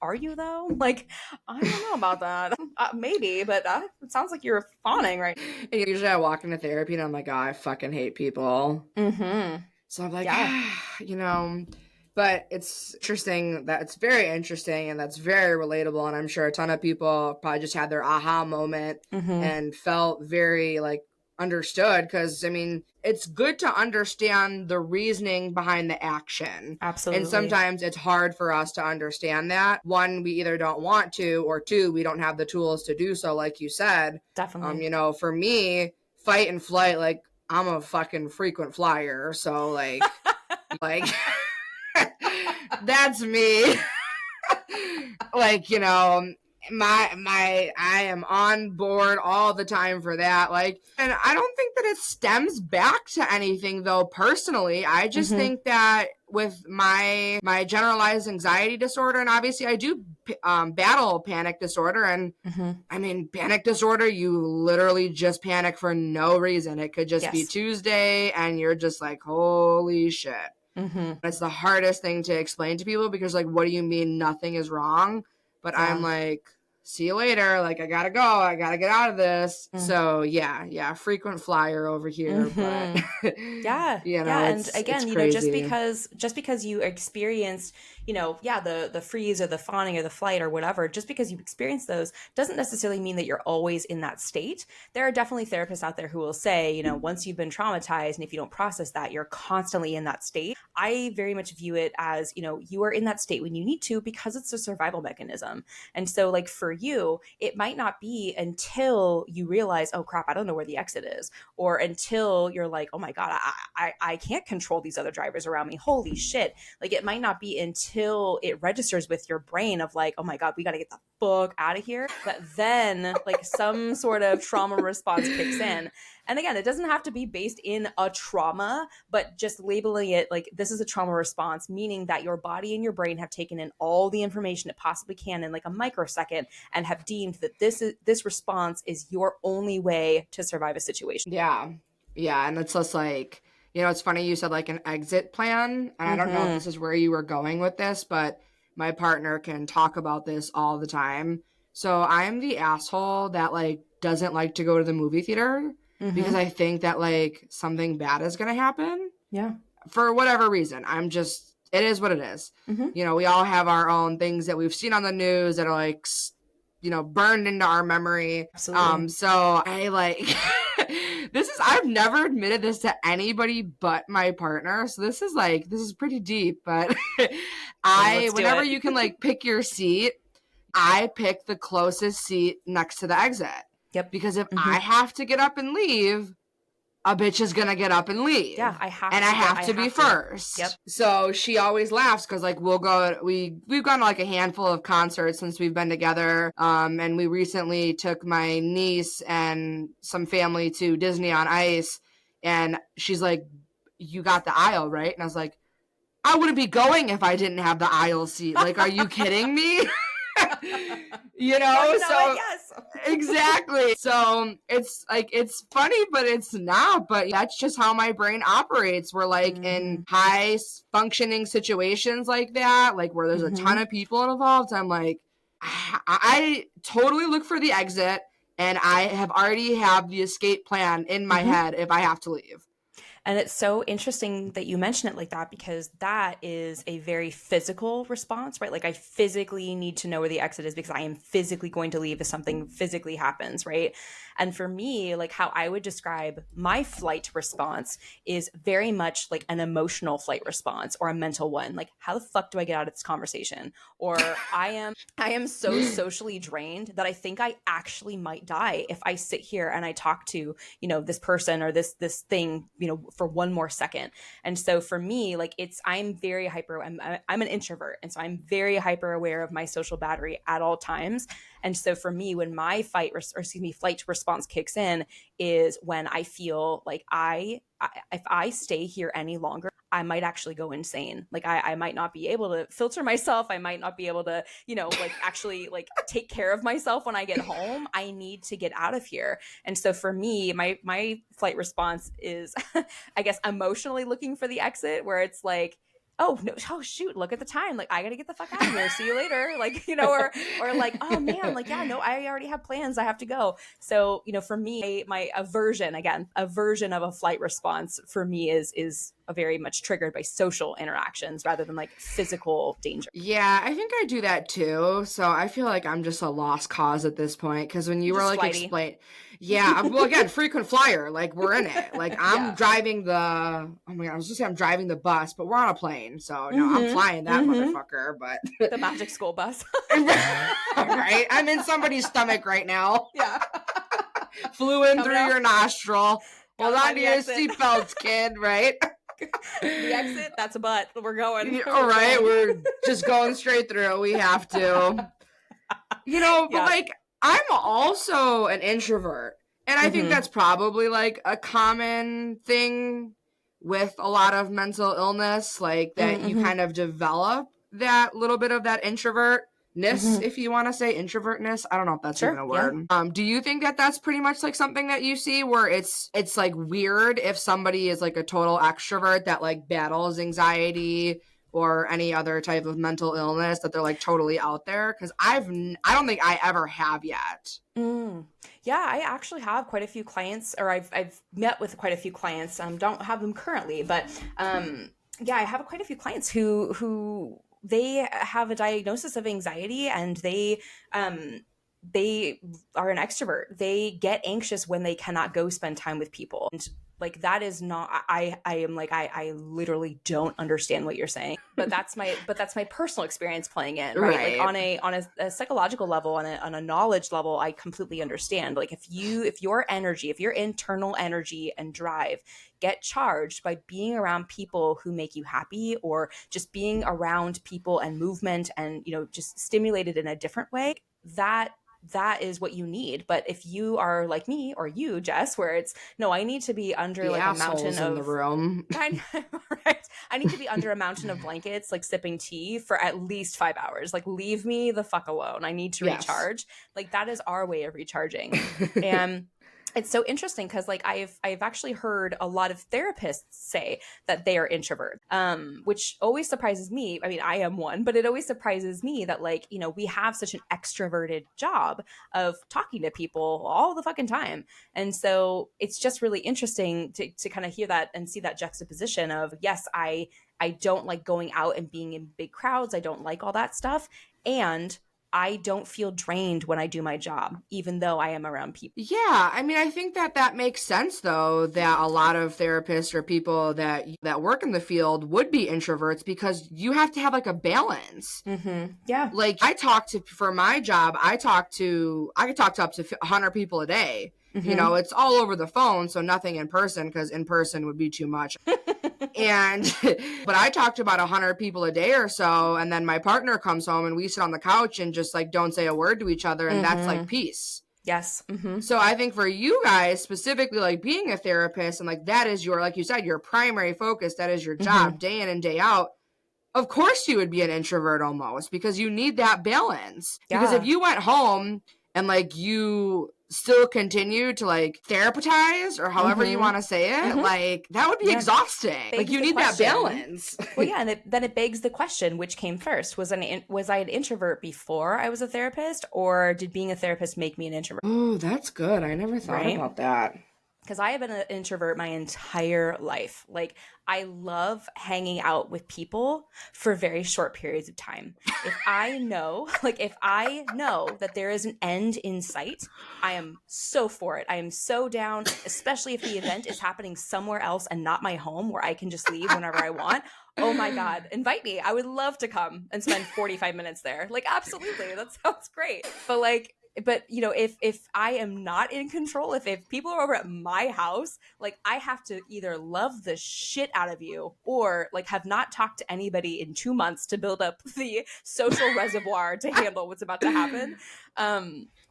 are you though? Like, I don't know about that. Maybe, but it sounds like you're fawning, right? Usually I walk into therapy and I'm like, oh, I fucking hate people. Mm-hmm. So I'm like, but it's interesting that it's very interesting and that's very relatable. And I'm sure a ton of people probably just had their aha moment and felt very like understood. Because I mean, it's good to understand the reasoning behind the action. Absolutely. And sometimes it's hard for us to understand that. One, we either don't want to, or two, we don't have the tools to do so, like you said. Definitely. For me, fight and flight, like I'm a fucking frequent flyer. So like, that's me. Like, I am on board all the time for that. Like, and I don't think that it stems back to anything though, personally. I just think that with my generalized anxiety disorder, and obviously I do battle panic disorder, and I mean, panic disorder, you literally just panic for no reason. It could just be Tuesday and you're just like, holy shit. It's the hardest thing to explain to people because like, what do you mean nothing is wrong? But I'm like, see you later. Like, I gotta go. I gotta get out of this. So yeah, frequent flyer over here. But yeah. And again, just because you experienced, the freeze or the fawning or the flight or whatever, just because you experience those doesn't necessarily mean that you're always in that state. There are definitely therapists out there who will say, once you've been traumatized and if you don't process that, you're constantly in that state. I very much view it as, you are in that state when you need to because it's a survival mechanism. And so like for you, it might not be until you realize, oh crap, I don't know where the exit is, or until you're like, oh my God, I can't control these other drivers around me. Holy shit. Like it might not be until it registers with your brain of like, oh my God, we got to get the fuck out of here, that then like some sort of trauma response kicks in. And again, it doesn't have to be based in a trauma, but just labeling it like this is a trauma response, meaning that your body and your brain have taken in all the information it possibly can in like a microsecond and have deemed that this response is your only way to survive a situation. Yeah. Yeah. And it's just like, it's funny you said like an exit plan. And I don't know if this is where you were going with this, but my partner can talk about this all the time. So I'm the asshole that like doesn't like to go to the movie theater because I think that like something bad is going to happen. Yeah. For whatever reason. It is what it is. We all have our own things that we've seen on the news that are like, burned into our memory. Absolutely. So I like, I've never admitted this to anybody but my partner. So this is pretty deep, but whenever you can like pick your seat, I pick the closest seat next to the exit. Yep. Because if I have to get up and leave, a bitch is gonna get up and leave. Yeah, I have to be first. Yep. So she always laughs because like we've gone to like a handful of concerts since we've been together. And we recently took my niece and some family to Disney on Ice, and she's like, "You got the aisle, right?" And I was like, "I wouldn't be going if I didn't have the aisle seat. Like, are you kidding me?" Yes. Exactly. So it's like, it's funny, but it's not, but that's just how my brain operates. We're like in high functioning situations like that, like where there's a ton of people involved. I'm like, I totally look for the exit and I have already have the escape plan in my head if I have to leave. And it's so interesting that you mention it like that, because that is a very physical response, right? Like I physically need to know where the exit is because I am physically going to leave if something physically happens, right? And for me, like how I would describe my flight response is very much like an emotional flight response or a mental one. Like, how the fuck do I get out of this conversation? Or I am so socially drained that I think I actually might die if I sit here and I talk to, this person or this thing, for one more second. And so for me, like I'm very hyper, I'm an introvert. And so I'm very hyper aware of my social battery at all times. And so for me, when my flight response kicks in is when I feel like if I stay here any longer, I might actually go insane. Like I might not be able to filter myself. I might not be able to, actually take care of myself when I get home. I need to get out of here. And so for me, my flight response is, I guess, emotionally looking for the exit, where it's like, oh no, oh shoot, look at the time. Like I gotta get the fuck out of here. See you later. Like, or like, oh man, like, yeah, no, I already have plans. I have to go. So, for me, my aversion of a flight response for me is very much triggered by social interactions rather than like physical danger. Yeah, I think I do that too. So I feel like I'm just a lost cause at this point. Cause when you were like yeah, well again, frequent flyer, like we're in it. Like I'm driving I was just saying I'm driving the bus, but we're on a plane. So no, I'm flying that motherfucker, but the magic school bus. Right? I'm in somebody's stomach right now. Yeah. Flew in through your nostril. Hold on to your seatbelts, kid, right? The exit, that's a butt. We're going. All right, we're just going straight through. We have to. But like I'm also an introvert. And I think that's probably like a common thing with a lot of mental illness, like that you kind of develop that little bit of that introvertness, if you want to say introvertness. I don't know if that's even a word. Yeah. Do you think that that's pretty much like something that you see where it's like weird if somebody is like a total extrovert that like battles anxiety or any other type of mental illness, that they're like totally out there? Because I don't think I ever have yet. Yeah, I actually have quite a few clients, or I've met with quite a few clients. Don't have them currently, but yeah, I have quite a few clients who they have a diagnosis of anxiety, and they are an extrovert. They get anxious when they cannot go spend time with people. And like, that is not, I am like, I literally don't understand what you're saying, but that's my personal experience playing in, right? Like on a psychological level, on a knowledge level, I completely understand. Like, if your energy, if your internal energy and drive get charged by being around people who make you happy, or just being around people and movement and, just stimulated in a different way, that is what you need. But if you are like me, or you, Jess, where it's, no, I need to be under the like a mountain in of the room. right? I need to be under a mountain of blankets, like sipping tea for at least 5 hours. Like, leave me the fuck alone. I need to recharge. Like, that is our way of recharging. And it's so interesting because, like, I've actually heard a lot of therapists say that they are introverts, which always surprises me. I mean, I am one, but it always surprises me that, like, we have such an extroverted job of talking to people all the fucking time. And so it's just really interesting to kind of hear that and see that juxtaposition of, yes, I don't like going out and being in big crowds. I don't like all that stuff. And I don't feel drained when I do my job, even though I am around people. Yeah, I mean, I think that makes sense, though, that a lot of therapists or people that work in the field would be introverts, because you have to have like a balance. Mm-hmm. Yeah. Like, for my job, I could talk to up to 100 people a day. Mm-hmm. It's all over the phone, so nothing in person, because in person would be too much. But I talk to about 100 people a day or so, and then my partner comes home and we sit on the couch and just like don't say a word to each other, and that's like peace. Yes. Mm-hmm. So I think for you guys specifically, like being a therapist, and like that is your, like you said, your primary focus, that is your job day in and day out. Of course you would be an introvert almost, because you need that balance. Yeah. Because if you went home and like you still continue to like therapize, or however you want to say it, like that would be exhausting. Like, you need that balance. Well, yeah, and then it begs the question, which came first? Was I an introvert before I was a therapist, or did being a therapist make me an introvert? Oh, that's good. I never thought about that. Because I have been an introvert my entire life. Like, I love hanging out with people for very short periods of time. If I know that there is an end in sight, I am so for it. I am so down, especially if the event is happening somewhere else and not my home, where I can just leave whenever I want. Oh my God, invite me. I would love to come and spend 45 minutes there. Like, absolutely. That sounds great. But if I am not in control, if people are over at my house, like, I have to either love the shit out of you, or like have not talked to anybody in 2 months to build up the social reservoir to handle what's about to happen.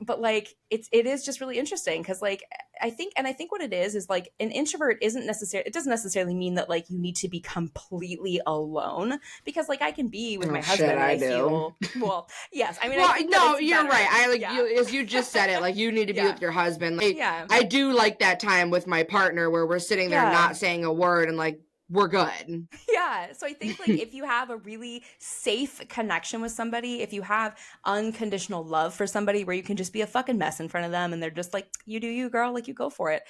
But like, it is just really interesting, because like, I think what it is like, an introvert it doesn't necessarily mean that like you need to be completely alone, because like I can be with my husband and I feel, well, yes, I mean, well, no, you're right. I like you, as you just said it, like, you need to be with your husband. Like, I do like that time with my partner where we're sitting there not saying a word, and like, we're good. Yeah. So I think like, if you have a really safe connection with somebody, if you have unconditional love for somebody where you can just be a fucking mess in front of them and they're just like, you do you, girl, like, you go for it.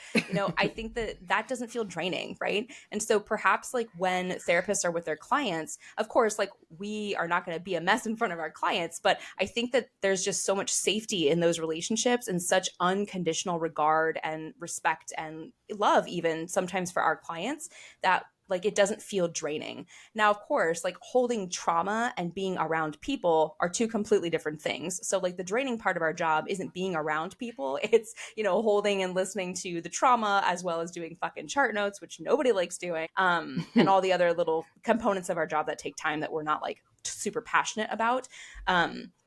I think that doesn't feel draining. Right. And so perhaps like when therapists are with their clients, of course, like, we are not going to be a mess in front of our clients, but I think that there's just so much safety in those relationships, and such unconditional regard and respect and love, even sometimes for our clients, that like, it doesn't feel draining. Now, of course, like, holding trauma and being around people are two completely different things. So like, the draining part of our job isn't being around people. It's, holding and listening to the trauma, as well as doing fucking chart notes, which nobody likes doing. And all the other little components of our job that take time that we're not like super passionate about.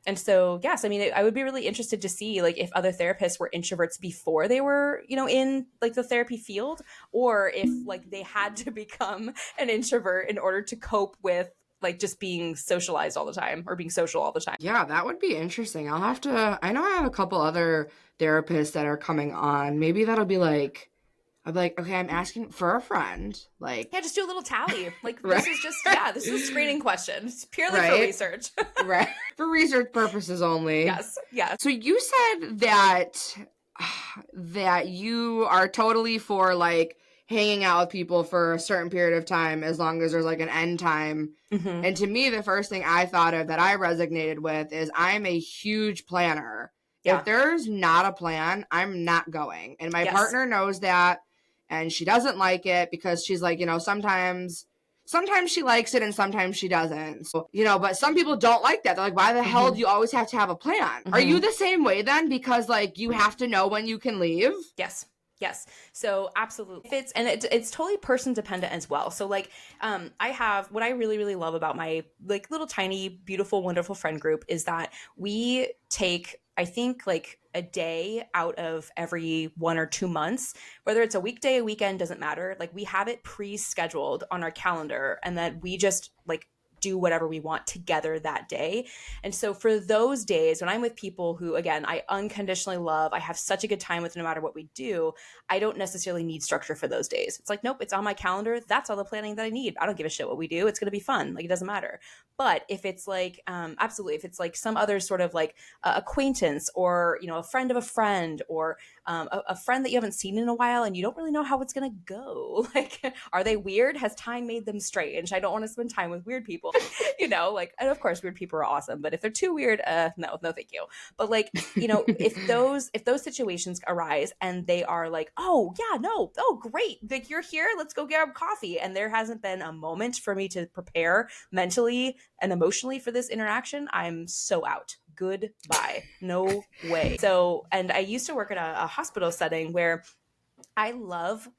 And so, yes, I mean, I would be really interested to see like, if other therapists were introverts before they were, in like the therapy field, or if like they had to become an introvert in order to cope with like just being socialized all the time, or being social all the time. Yeah, that would be interesting. I know I have a couple other therapists that are coming on. Maybe that'll be like, I'll be like, okay, I'm asking for a friend. Like, yeah, just do a little tally. Like, right? This is a screening question. It's purely for research. Right. For research purposes only. Yes. Yes. So you said that you are totally for like hanging out with people for a certain period of time as long as there's like an end time. Mm-hmm. And to me, the first thing I thought of that I resonated with is I'm a huge planner. Yeah. If there's not a plan, I'm not going. And my Yes. partner knows that, and she doesn't like it because she's like, sometimes she likes it and sometimes she doesn't. So, but some people don't like that. They're like, why the hell do you always have to have a plan? Are you the same way then? Because like you have to know when you can leave? Yes. Yes. So absolutely. It's totally person dependent as well. So like, I have, what I really, really love about my like little tiny, beautiful, wonderful friend group is that we take, I think like a day out of every 1 or 2 months, whether it's a weekday, a weekend, doesn't matter. Like we have it pre-scheduled on our calendar and that we just like do whatever we want together that day. And so for those days when I'm with people who, again, I unconditionally love, I have such a good time with no matter what we do, I don't necessarily need structure for those days. It's like, nope, it's on my calendar. That's all the planning that I need. I don't give a shit what we do. It's going to be fun. Like, it doesn't matter. But if it's like, absolutely, if it's like some other sort of like acquaintance or, a friend of a friend or a friend that you haven't seen in a while and you don't really know how it's going to go. Like, are they weird? Has time made them strange? I don't want to spend time with weird people, like, and of course, weird people are awesome. But if they're too weird, no, thank you. But like, if those situations arise and they are like, oh yeah, no, oh great. Like you're here, let's go grab coffee. And there hasn't been a moment for me to prepare mentally and emotionally for this interaction, I'm so out. Goodbye. No way. So, and I used to work at a hospital setting where I love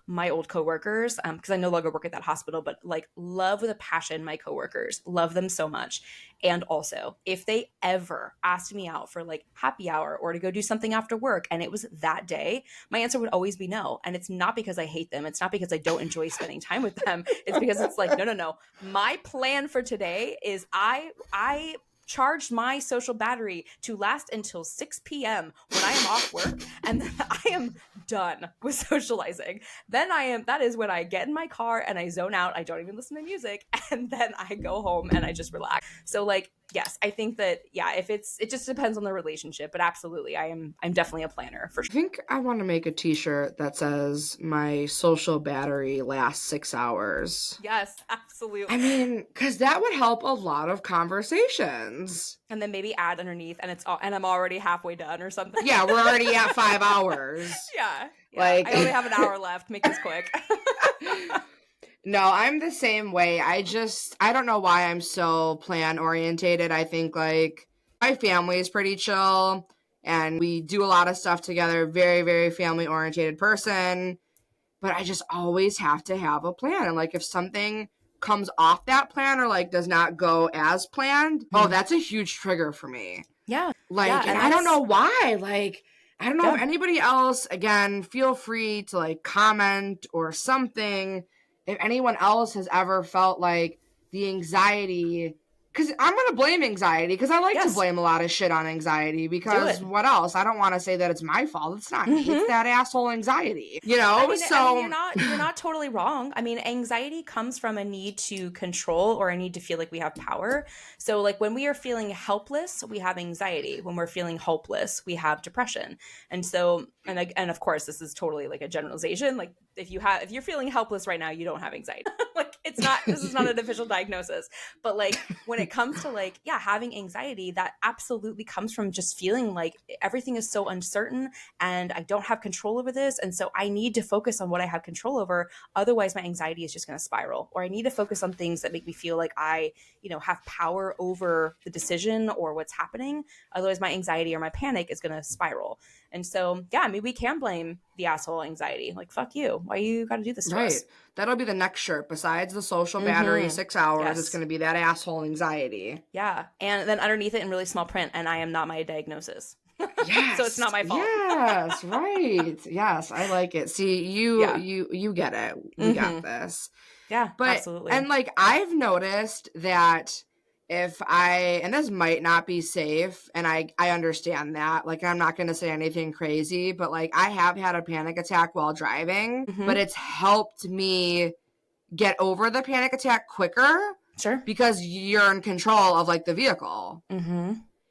my old coworkers because I no longer work at that hospital, but like love with a passion my coworkers, love them so much. And also, if they ever asked me out for like happy hour or to go do something after work and it was that day, my answer would always be no. And it's not because I hate them. It's not because I don't enjoy spending time with them. It's because it's like, no. My plan for today is I charged my social battery to last until 6 p.m. when I am off work, and then I am done with socializing. Then that is when I get in my car and I zone out. I don't even listen to music, and then I go home and I just relax. So like, yes, I think that, yeah, it just depends on the relationship, but absolutely, I'm definitely a planner for sure. I think I want to make a t-shirt that says my social battery lasts 6 hours. Yes, absolutely. I mean, because that would help a lot of conversations. And then maybe add underneath, and I'm already halfway done or something. Yeah, we're already at 5 hours. Yeah. Like, I only have an hour left. Make this quick. No, I'm the same way. I don't know why I'm so plan orientated. I think like my family is pretty chill and we do a lot of stuff together. Very, very family orientated person. But I just always have to have a plan. And like if something comes off that plan or like does not go as planned, oh, that's a huge trigger for me. Yeah. Like, yeah, and I don't know why. Like, I don't know if anybody else, again, feel free to like comment or something. If anyone else has ever felt like the anxiety, because I'm going to blame anxiety because I like to blame a lot of shit on anxiety because what else? I don't want to say that it's my fault. It's not. It's that asshole anxiety, I mean, you're not totally wrong. I mean, anxiety comes from a need to control or a need to feel like we have power. So like when we are feeling helpless, we have anxiety. When we're feeling hopeless, we have depression. And so, and of course, this is totally like a generalization. Like if you're feeling helpless right now, you don't have anxiety. Like this is not an official diagnosis, but like when it comes to like, yeah, having anxiety, that absolutely comes from just feeling like everything is so uncertain and I don't have control over this. And so I need to focus on what I have control over. Otherwise my anxiety is just going to spiral, or I need to focus on things that make me feel like I, have power over the decision or what's happening. Otherwise my anxiety or my panic is going to spiral. And so, yeah, I mean, we can blame the asshole anxiety. Like, fuck you. Why you got to do this to us? That'll be the next shirt. Besides the social battery, 6 hours, it's going to be that asshole anxiety. Yeah. And then underneath it in really small print, and I am not my diagnosis. Yes. So it's not my fault. Yes, right. Yes, I like it. See, you get it. We got this. Yeah, absolutely. And like, I've noticed that and this might not be safe, and I understand that, like, I'm not going to say anything crazy, but like, I have had a panic attack while driving, but it's helped me get over the panic attack quicker. Sure. Because you're in control of like the vehicle.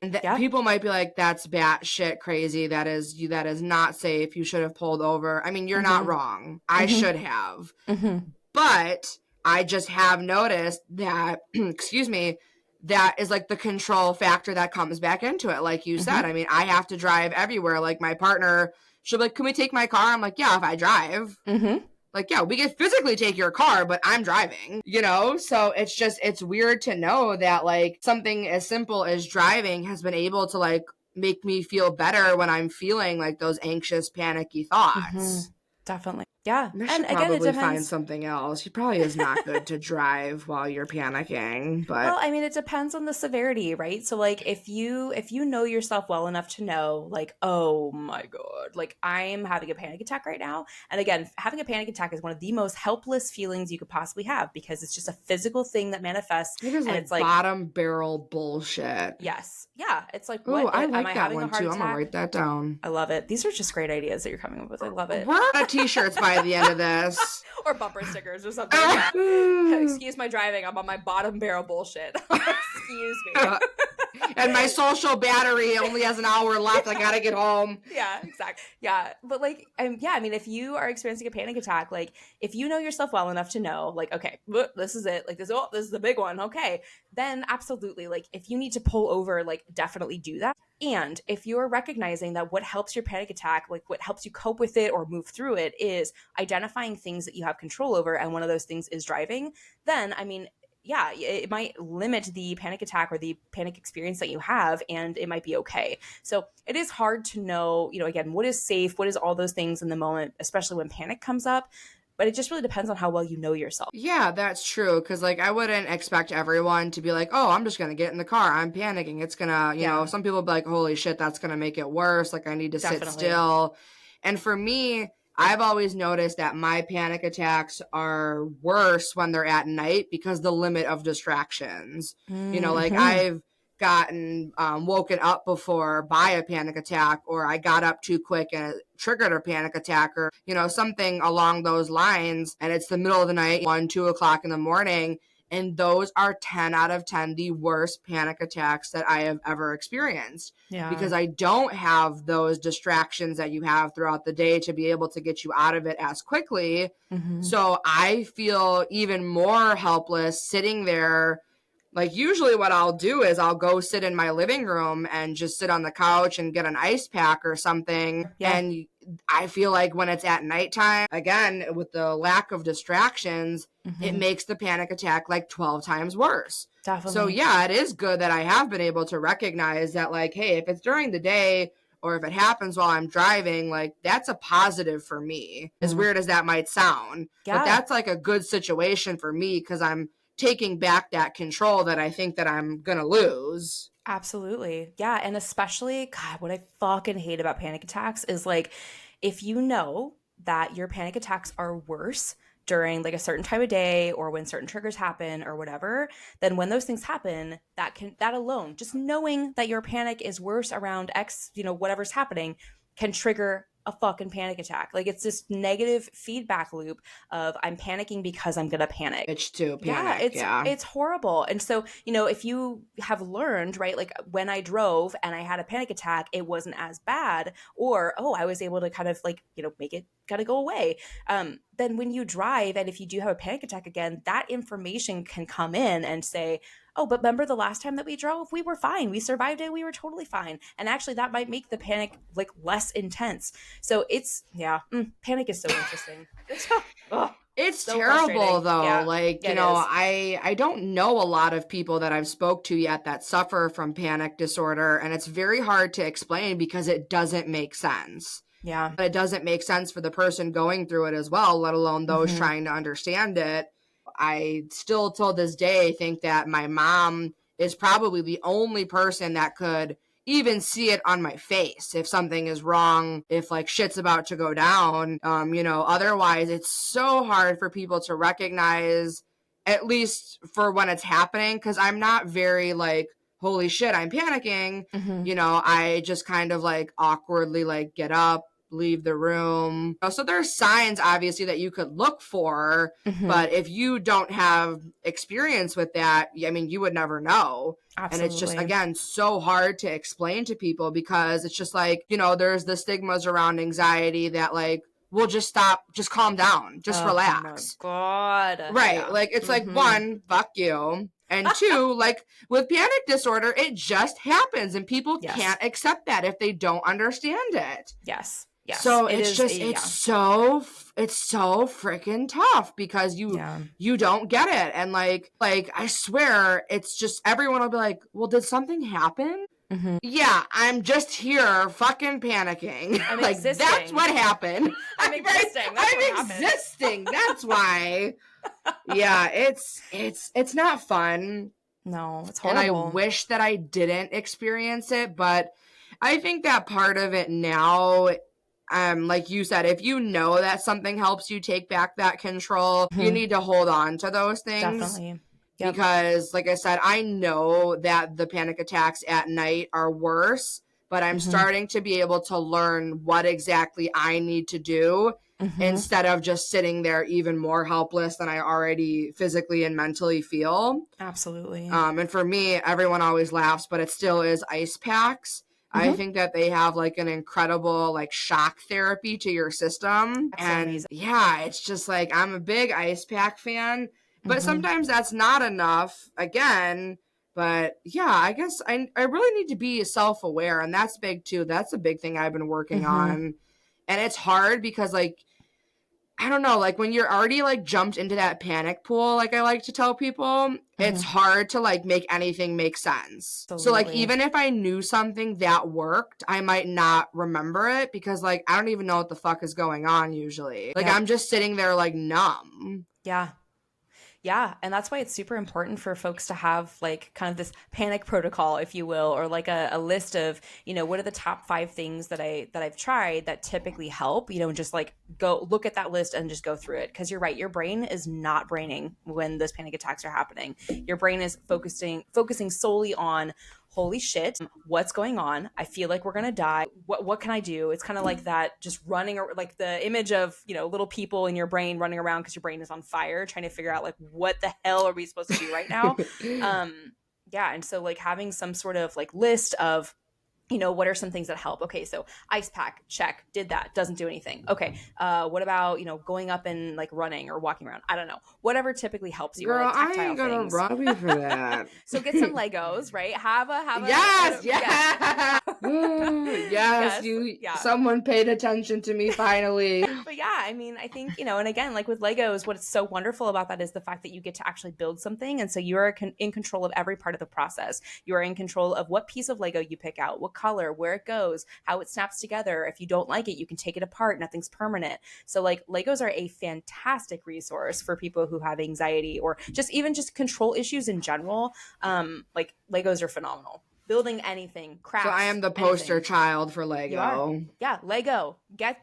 And people might be like, that's batshit crazy. That is not safe. You should have pulled over. I mean, you're not wrong. I should have. But I just have noticed that, excuse me, that is like the control factor that comes back into it. Like you said, I mean, I have to drive everywhere. Like my partner, she'll be like, can we take my car? I'm like, yeah, if I drive. Like, yeah, we can physically take your car, but I'm driving, you know? So it's weird to know that like something as simple as driving has been able to like make me feel better when I'm feeling like those anxious, panicky thoughts. Definitely. Yeah. I and should again, probably it depends. find something else. It probably is not good to drive while you're panicking, but Well, I mean, it depends on the severity, right? So like if you know yourself well enough to know like, oh my God, like I'm having a panic attack right now. And again, having a panic attack is one of the most helpless feelings you could possibly have because it's just a physical thing that manifests. it is and like it's like bottom barrel bullshit. yes. Yeah. It's like Oh, what I am like I that having one a heart too. attack? I'm gonna write that down. I love it. These are just great ideas that you're coming up with. I love it. We're out of t-shirts by the end of this. Or bumper stickers or something. Excuse my driving. I'm on my bottom barrel bullshit. Excuse me. And my social battery only has an hour left. I gotta get home. Yeah, exactly. Yeah, but like, I mean, if you are experiencing a panic attack, like, if you know yourself well enough to know, like, okay, this is it. Like, this is the big one. Okay, then absolutely. Like, if you need to pull over, like, definitely do that. And if you're recognizing that what helps your panic attack, like what helps you cope with it or move through it, is identifying things that you have control over, and one of those things is driving, then, I mean, yeah, it might limit the panic attack or the panic experience that you have, and it might be okay. So it is hard to know, again, what is safe, what is all those things in the moment, especially when panic comes up. But it just really depends on how well you know yourself. Yeah, that's true. Because, like, I wouldn't expect everyone to be like, oh, I'm just going to get in the car. I'm panicking. It's going to, some people be like, holy shit, that's going to make it worse. Like, I need to sit still. And for me, I've always noticed that my panic attacks are worse when they're at night because the limit of distractions. Like I've gotten woken up before by a panic attack, or I got up too quick and it triggered a panic attack, or something along those lines, and it's the middle of the night, 1-2 o'clock in the morning, and those are 10 out of 10 the worst panic attacks that I have ever experienced. Because I don't have those distractions that you have throughout the day to be able to get you out of it as quickly. So I feel even more helpless sitting there. Like, usually what I'll do is I'll go sit in my living room and just sit on the couch and get an ice pack or something. And I feel like when it's at nighttime, again, with the lack of distractions, it makes the panic attack like 12 times worse. Definitely. So yeah, it is good that I have been able to recognize that, like, hey, if it's during the day or if it happens while I'm driving, like, that's a positive for me. As weird as that might sound. But that's like a good situation for me because I'm taking back that control that I think that I'm gonna lose. Absolutely. Yeah. And especially, God, what I fucking hate about panic attacks is like, if you know that your panic attacks are worse during like a certain time of day or when certain triggers happen or whatever, then when those things happen, that alone, just knowing that your panic is worse around X, whatever's happening, can trigger a fucking panic attack. Like, it's this negative feedback loop of I'm panicking because I'm gonna panic. It's too panic. It's horrible. And so, if you have learned, right, like when I drove and I had a panic attack, it wasn't as bad, or I was able to kind of like, make it kind of go away. Then when you drive and if you do have a panic attack again, that information can come in and say, oh, but remember the last time that we drove? We were fine. We survived it. We were totally fine. And actually that might make the panic like less intense. So it's, panic is so interesting. It's so terrible though. Yeah, like, I don't know a lot of people that I've spoke to yet that suffer from panic disorder. And it's very hard to explain because it doesn't make sense. Yeah. It doesn't make sense for the person going through it as well, let alone those trying to understand it. I still, till this day, think that my mom is probably the only person that could even see it on my face if something is wrong, if like shit's about to go down. Otherwise it's so hard for people to recognize, at least for when it's happening, because I'm not very like, holy shit, I'm panicking. I just kind of like awkwardly like get up, leave the room. So there's signs, obviously, that you could look for, but if you don't have experience with that, I mean, you would never know. Absolutely. And it's just, again, so hard to explain to people because it's just like, you know, there's the stigmas around anxiety that like, we'll just stop, just calm down, just relax. Oh my God. Right. Yeah. Like, it's like, one, fuck you. And two, like with panic disorder, it just happens and people can't accept that if they don't understand it. Yes. Yes. So it's so freaking tough because you don't get it. And like, I swear it's just, everyone will be like, well, did something happen? Yeah, I'm just here fucking panicking. I'm like, existing. that's what happened. I'm existing. I'm existing. That's why. Yeah, it's not fun. No, it's horrible. And I wish that I didn't experience it, but I think that part of it now, like you said, if you know that something helps you take back that control, you need to hold on to those things. Definitely. Yep. Because, like I said, I know that the panic attacks at night are worse, but I'm starting to be able to learn what exactly I need to do instead of just sitting there even more helpless than I already physically and mentally feel. Absolutely. And for me, everyone always laughs, but it still is ice packs. I think that they have like an incredible like shock therapy to your system. That's and amazing. Yeah, it's just like, I'm a big ice pack fan. But sometimes that's not enough, again. But yeah, I guess I really need to be self-aware. And that's big too. That's a big thing I've been working on. And it's hard because like, I don't know, like when you're already like jumped into that panic pool, like I like to tell people, it's hard to like make anything make sense. Absolutely. So like, even if I knew something that worked, I might not remember it because like, I don't even know what the fuck is going on usually. Like I'm just sitting there like numb. Yeah. Yeah. And that's why it's super important for folks to have like kind of this panic protocol, if you will, or like a list of, you know, what are the top 5 things that I've tried that typically help, you know, and just like go look at that list and just go through it. Cause you're right. Your brain is not braining when those panic attacks are happening. Your brain is focusing solely on, holy shit, what's going on? I feel like we're going to die. What can I do? It's kind of like that, just running, like the image of, you know, little people in your brain running around because your brain is on fire, trying to figure out like, what the hell are we supposed to do right now? Yeah. And so like having some sort of like list of, you know, what are some things that help? Okay, so ice pack, check, did that, doesn't do anything. Okay, what about, you know, going up and like running or walking around? I don't know. Whatever typically helps you. Girl, or, like, I ain't gonna things. run you for that. So get some Legos, right? Have a someone paid attention to me finally. But yeah, I mean, I think, you know, and again, like with Legos, what's so wonderful about that is the fact that you get to actually build something. And so you are in control of every part of the process. You are in control of what piece of Lego you pick out, what color, where it goes, how it snaps together. If you don't like it, you can take it apart. Nothing's permanent. So like Legos are a fantastic resource for people who have anxiety or just control issues in general. Like Legos are phenomenal. Building anything, crafts. So I am the poster child for Lego. You are. Yeah, Lego.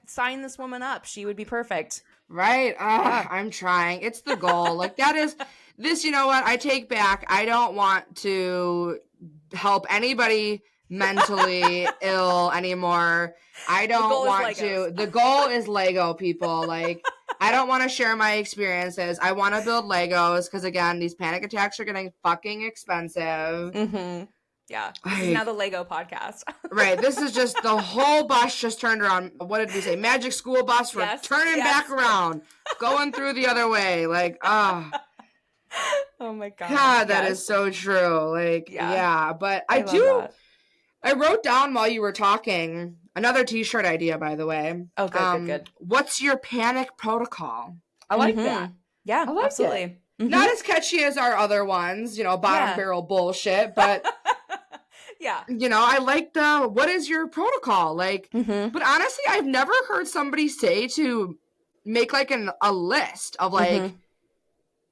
Sign this woman up. She would be perfect. Right? I'm trying. It's the goal. Like that is this, you know what? I take back. I don't want to help anybody mentally ill anymore. I don't want to. The goal is Lego, people. Like, I don't want to share my experiences. I want to build Legos because, again, these panic attacks are getting fucking expensive. Yeah. This is now the Lego podcast. Right. This is just the whole bus just turned around. What did we say? Magic school bus. We're turning back around, going through the other way. Like, oh my God. God, that is so true. Like, yeah. But I wrote down while you were talking another t-shirt idea, by the way. Oh, good. What's your panic protocol? I like that. Yeah, I like absolutely. Not as catchy as our other ones, you know, bottom barrel bullshit, but yeah. You know, I like what is your protocol? Like, but honestly, I've never heard somebody say to make like a list of like,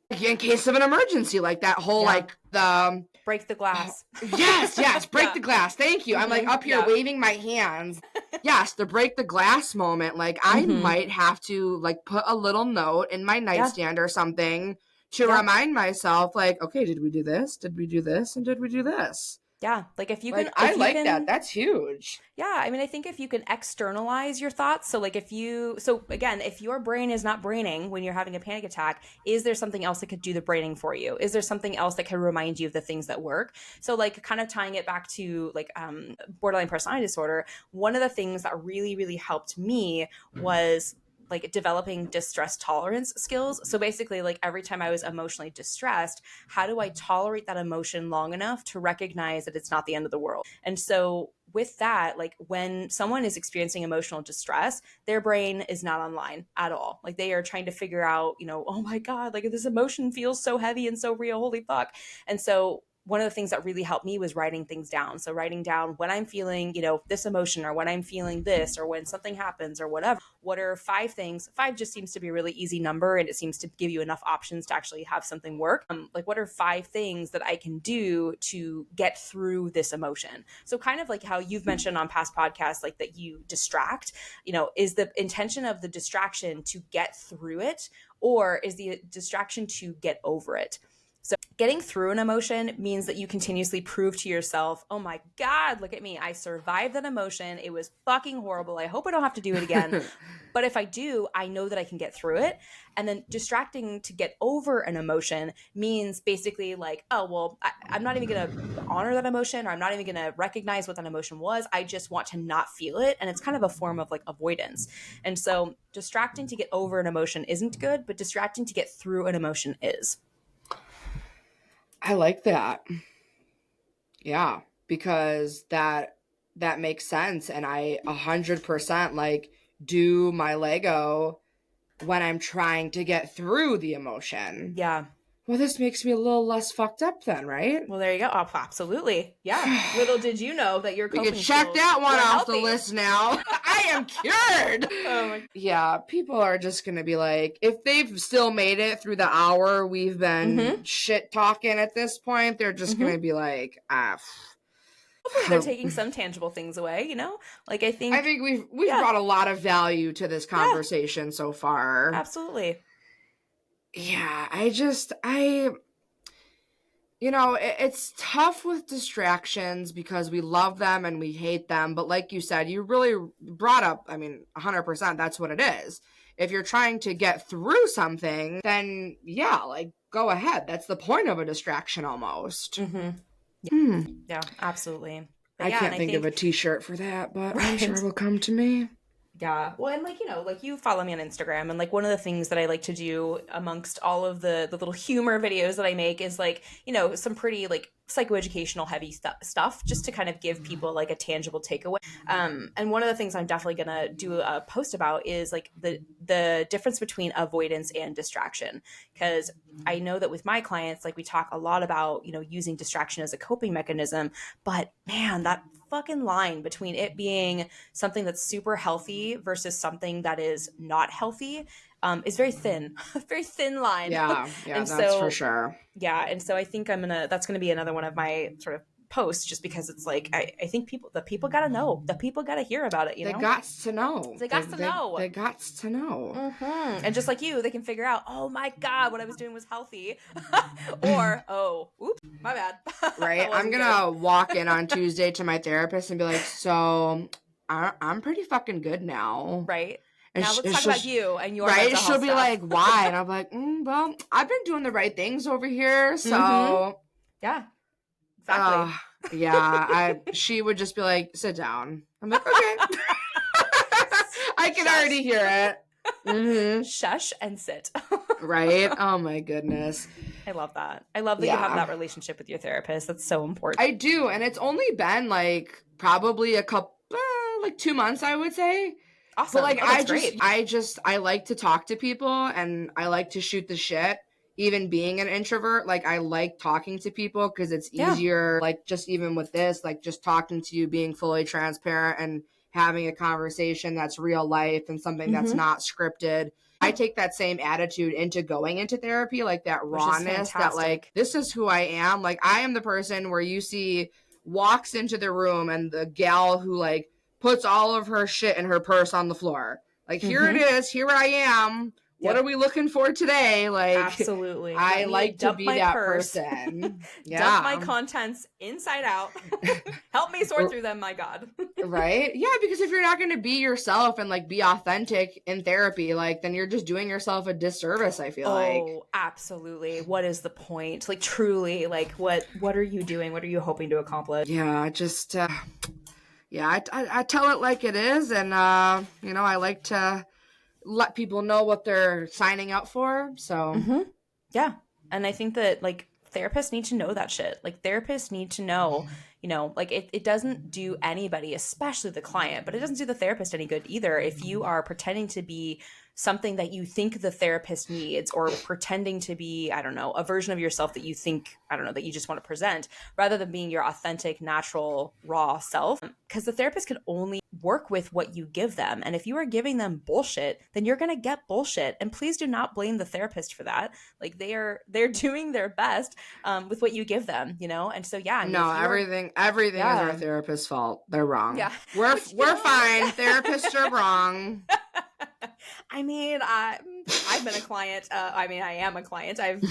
in case of an emergency, like that whole like the break the glass. Yes, break the glass. Thank you. I'm like up here waving my hands. Yes, the break the glass moment. Like I might have to like put a little note in my nightstand or something to remind myself, like, okay, did we do this? Did we do this? And did we do this? Yeah. Like if you Like, can, I if you like can, that. That's huge. yeah, I mean, I think if you can externalize your thoughts, so like so again, if your brain is not braining when you're having a panic attack, is there something else that could do the braining for you? Is there something else that can remind you of the things that work? So like kind of tying it back to like borderline personality disorder, one of the things that really, really helped me was like developing distress tolerance skills. So basically, like every time I was emotionally distressed, how do I tolerate that emotion long enough to recognize that it's not the end of the world? And so with that, like when someone is experiencing emotional distress, their brain is not online at all. Like they are trying to figure out, oh my God, like this emotion feels so heavy and so real. Holy fuck. And so one of the things that really helped me was writing things down. So writing down when I'm feeling, this emotion, or when I'm feeling this, or when something happens or whatever, what are 5 things? 5 just seems to be a really easy number, and it seems to give you enough options to actually have something work. Like what are 5 things that I can do to get through this emotion? So kind of like how you've mentioned on past podcasts, like that you distract, is the intention of the distraction to get through it, or is the distraction to get over it? So getting through an emotion means that you continuously prove to yourself, oh my God, look at me. I survived that emotion. It was fucking horrible. I hope I don't have to do it again. But if I do, I know that I can get through it. And then distracting to get over an emotion means basically like, oh, well, I'm not even going to honor that emotion, or I'm not even going to recognize what that emotion was. I just want to not feel it. And it's kind of a form of like avoidance. And so distracting to get over an emotion isn't good, but distracting to get through an emotion is. I like that. Yeah, because that makes sense, and I 100% like do my Lego when I'm trying to get through the emotion. Yeah. Well, this makes me a little less fucked up then, right? Well, there you go. Oh, absolutely. Yeah. Little did you know that your We coping can check skills that one were off healthy. the list now. I am cured. Oh my. Yeah, people are just going to be like, if they've still made it through the hour we've been shit talking at this point, they're just going to be like, Hopefully they're taking some tangible things away, Like I think we've brought a lot of value to this conversation so far. Absolutely. Yeah, it's tough with distractions because we love them and we hate them. But like you said, you really brought up, 100%, that's what it is. If you're trying to get through something, then yeah, like go ahead. That's the point of a distraction almost. Yeah, absolutely. But I yeah, can't and think of a t-shirt for that, but I'm sure it'll come to me. Yeah. Well, and like you follow me on Instagram, and like one of the things that I like to do amongst all of the little humor videos that I make is like, some pretty like psychoeducational heavy stuff just to kind of give people like a tangible takeaway. And one of the things I'm definitely going to do a post about is like the difference between avoidance and distraction. Because I know that with my clients, like we talk a lot about, using distraction as a coping mechanism, but man, that fucking line between it being something that's super healthy versus something that is not healthy is very thin, very thin line. Yeah, and that's so, for sure. Yeah, and so I think that's gonna be another one of my sort of posts, just because it's like I think the people gotta know, the people gotta hear about it. They gots to know. They gots to know. They gots to know. And just like you, they can figure out, oh my God, what I was doing was healthy, or oh, oops, my bad. Right? I'm gonna walk in on Tuesday to my therapist and be like, so I'm pretty fucking good now. Right. And now let's talk about you and your mental health She'll be stuff. like, why? And I'm like, well, I've been doing the right things over here, so yeah, exactly. She would just be like, sit down. I'm like, okay. I can already hear it. Shush and sit. Right? Oh my goodness. I love that. I love that you have that relationship with your therapist. That's so important. I do, and it's only been like probably a couple, like 2 months, I would say. Awesome. But like great. I like to talk to people, and I like to shoot the shit. Even being an introvert, like I like talking to people because it's easier. Like just even with this, like just talking to you, being fully transparent and having a conversation that's real life and something that's not scripted. I take that same attitude into going into therapy, like that rawness, that like, this is who I am. Like I am the person where you see walks into the room and the gal who like puts all of her shit in her purse on the floor. Like, here it is. Here I am what are we looking for today? Like, absolutely. I like to be that purse. person. Yeah. Dump my contents inside out. Help me sort through them, my God. Right? Yeah, because if you're not going to be yourself and like be authentic in therapy, like then you're just doing yourself a disservice, I feel like. Oh, absolutely. What is the point? Like truly, like what are you doing? What are you hoping to accomplish? Yeah, just yeah, I tell it like it is, and you know, I like to let people know what they're signing up for. So Yeah. And I think that like therapists need to know that shit. Like therapists need to know, you know, like it doesn't do anybody, especially the client, but it doesn't do the therapist any good either if you are pretending to be something that you think the therapist needs, or pretending to be, I don't know, a version of yourself that you think, I don't know, that you just want to present, rather than being your authentic, natural, raw self. Because the therapist can only work with what you give them. And if you are giving them bullshit, then you're going to get bullshit. And please do not blame the therapist for that. Like they're doing their best with what you give them, you know? And so, yeah. I mean, no, everything is our therapist's fault. They're wrong. Yeah. We're fine. Therapists are wrong. I mean, I've been a client. I mean, I am a client. I've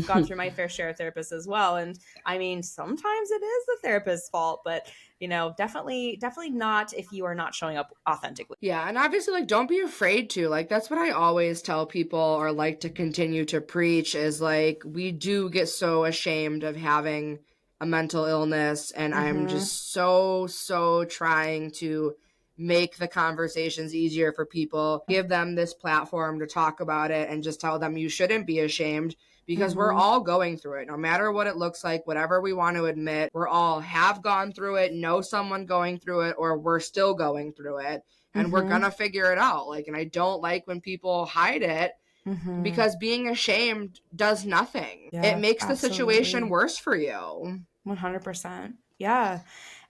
gone through my fair share of therapists as well. And I mean, sometimes it is the therapist's fault, but you know, definitely not if you are not showing up authentically. Yeah. And obviously, like, don't be afraid to. Like, that's what I always tell people, or like to continue to preach, is like, we do get so ashamed of having a mental illness. And I'm just so trying to make the conversations easier for people, give them this platform to talk about it, and just tell them you shouldn't be ashamed, because we're all going through it, no matter what it looks like, whatever we want to admit. We're all have gone through it, know someone going through it, or we're still going through it, and we're gonna figure it out. Like, and I don't like when people hide it, because being ashamed does nothing. It makes the situation worse for you. 100%. Yeah.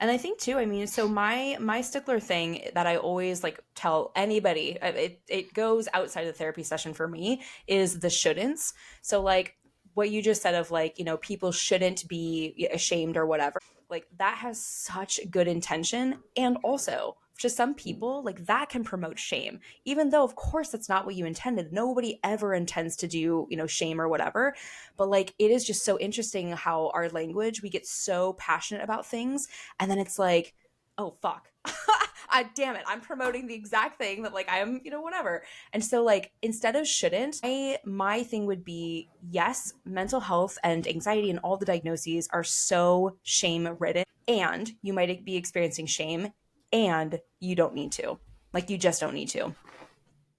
And I think too, I mean, so my stickler thing that I always like tell anybody, it goes outside of the therapy session for me, is the shouldn'ts. So like what you just said of like, you know, people shouldn't be ashamed or whatever, like that has such good intention. And also to some people, like that can promote shame, even though of course that's not what you intended. Nobody ever intends to do, you know, shame or whatever. But like, it is just so interesting how our language, we get so passionate about things. And then it's like, oh, fuck. Damn it. I'm promoting the exact thing that like I'm, you know, whatever. And so like, instead of shouldn't, my thing would be, yes, mental health and anxiety and all the diagnoses are so shame ridden, and you might be experiencing shame, and you don't need to. Like, you just don't need to.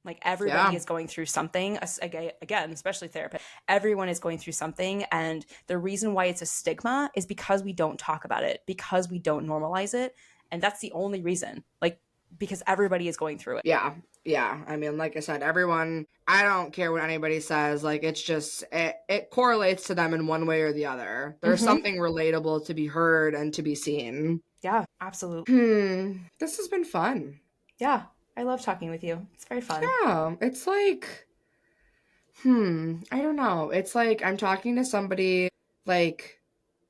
Like, everybody is going through something. Again, especially therapists. Everyone is going through something. And the reason why it's a stigma is because we don't talk about it, because we don't normalize it. And that's the only reason. Like, because everybody is going through it. Yeah. Yeah. I mean, like I said, everyone, I don't care what anybody says. Like, it's just, it correlates to them in one way or the other. There's something relatable to be heard and to be seen. Yeah, absolutely. This has been fun. Yeah. I love talking with you. It's very fun. Yeah. It's like, I don't know. It's like I'm talking to somebody like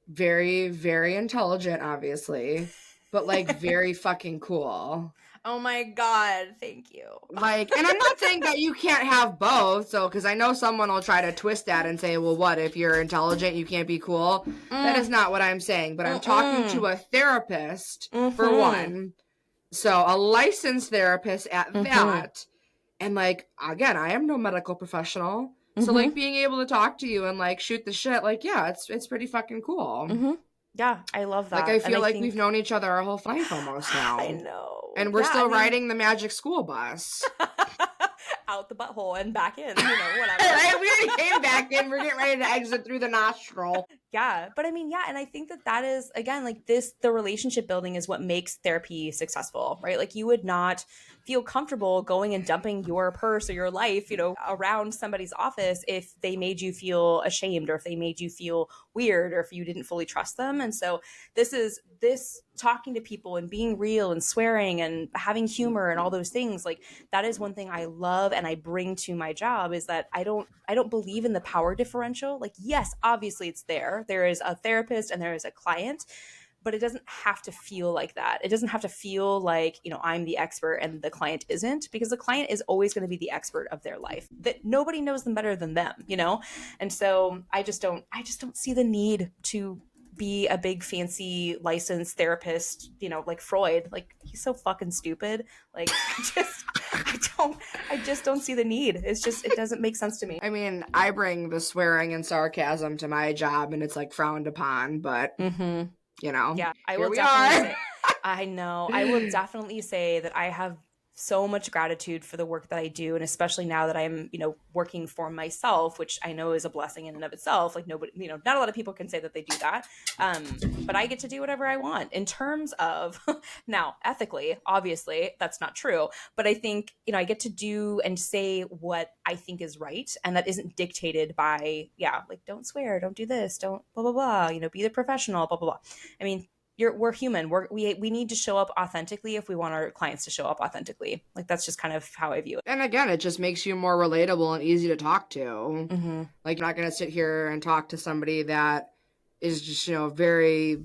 very, very intelligent, obviously, but like very fucking cool. Oh my God, thank you. Like, and I'm not saying that you can't have both, so, because I know someone will try to twist that and say, well, what, if you're intelligent, you can't be cool? That is not what I'm saying, but I'm talking to a therapist, for one. So, a licensed therapist at that. And, like, again, I am no medical professional. So, like, being able to talk to you and, like, shoot the shit, like, yeah, it's pretty fucking cool. Yeah, I love that. Like, I feel like we've known each other our whole life almost now. I know. And we're still riding the magic school bus. Out the butthole and back in, you know, whatever. We already came back in. We're getting ready to exit through the nostril. Yeah. But I mean, yeah. And I think that is, again, like the relationship building is what makes therapy successful, right? Like, you would not feel comfortable going and dumping your purse or your life, you know, around somebody's office if they made you feel ashamed, or if they made you feel weird, or if you didn't fully trust them. And so this talking to people and being real and swearing and having humor and all those things, like, that is one thing I love and I bring to my job, is that I don't believe in the power differential. Like, yes, obviously it's there is a therapist and there is a client, but it doesn't have to feel like that. It doesn't have to feel like, I'm the expert and the client isn't, because the client is always going to be the expert of their life. That nobody knows them better than them, And so I just don't see the need to be a big fancy licensed therapist, like Freud. Like, he's so fucking stupid. Like, I just don't see the need. It doesn't make sense to me. I mean, I bring the swearing and sarcasm to my job, and it's like frowned upon, but Yeah, I will we definitely are. say, I know. I will definitely say that I have so much gratitude for the work that I do, and especially now that I'm, working for myself, which I know is a blessing in and of itself. Like, nobody, not a lot of people can say that they do that. But I get to do whatever I want in terms of now, ethically, obviously that's not true, but I think, I get to do and say what I think is right. And that isn't dictated by, like, don't swear, don't do this, don't blah, blah, blah, be the professional, blah, blah, blah. I mean, we're human. We need to show up authentically if we want our clients to show up authentically. Like, that's just kind of how I view it. And again, it just makes you more relatable and easy to talk to. Mm-hmm. Like, you're not going to sit here and talk to somebody that is just, very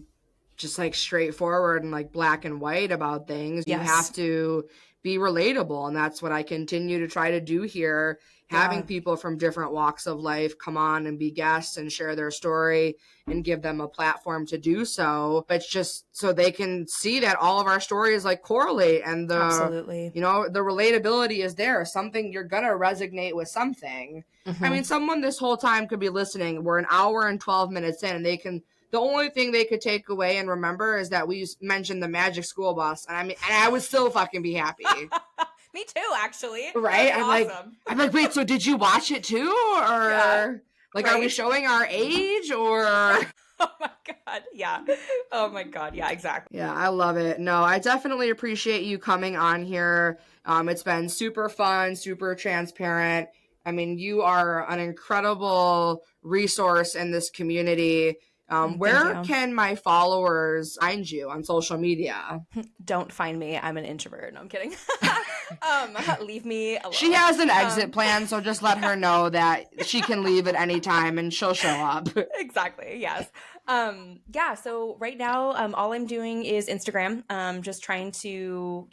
just like straightforward and like black and white about things. Yes. You have to be relatable. And that's what I continue to try to do here. Having people from different walks of life come on and be guests and share their story and give them a platform to do so. But it's just so they can see that all of our stories like correlate, and Absolutely. the relatability is there. Something, you're going to resonate with something. Mm-hmm. I mean, someone this whole time could be listening. We're an hour and 12 minutes in, and the only thing they could take away and remember is that we mentioned the magic school bus, and I would still fucking be happy. Me too, actually. Right? Awesome. I'm like, wait, so did you watch it too? Or like, right? Are we showing our age or? Oh my God. Yeah. Oh my God. Yeah, exactly. Yeah, I love it. No, I definitely appreciate you coming on here. It's been super fun, super transparent. I mean, you are an incredible resource in this community. Where can my followers find you on social media? Don't find me. I'm an introvert. No, I'm kidding. Leave me alone. She has an exit plan, so just let her know that she can leave at any time and she'll show up. Exactly. Yes. So right now, all I'm doing is Instagram. Just trying to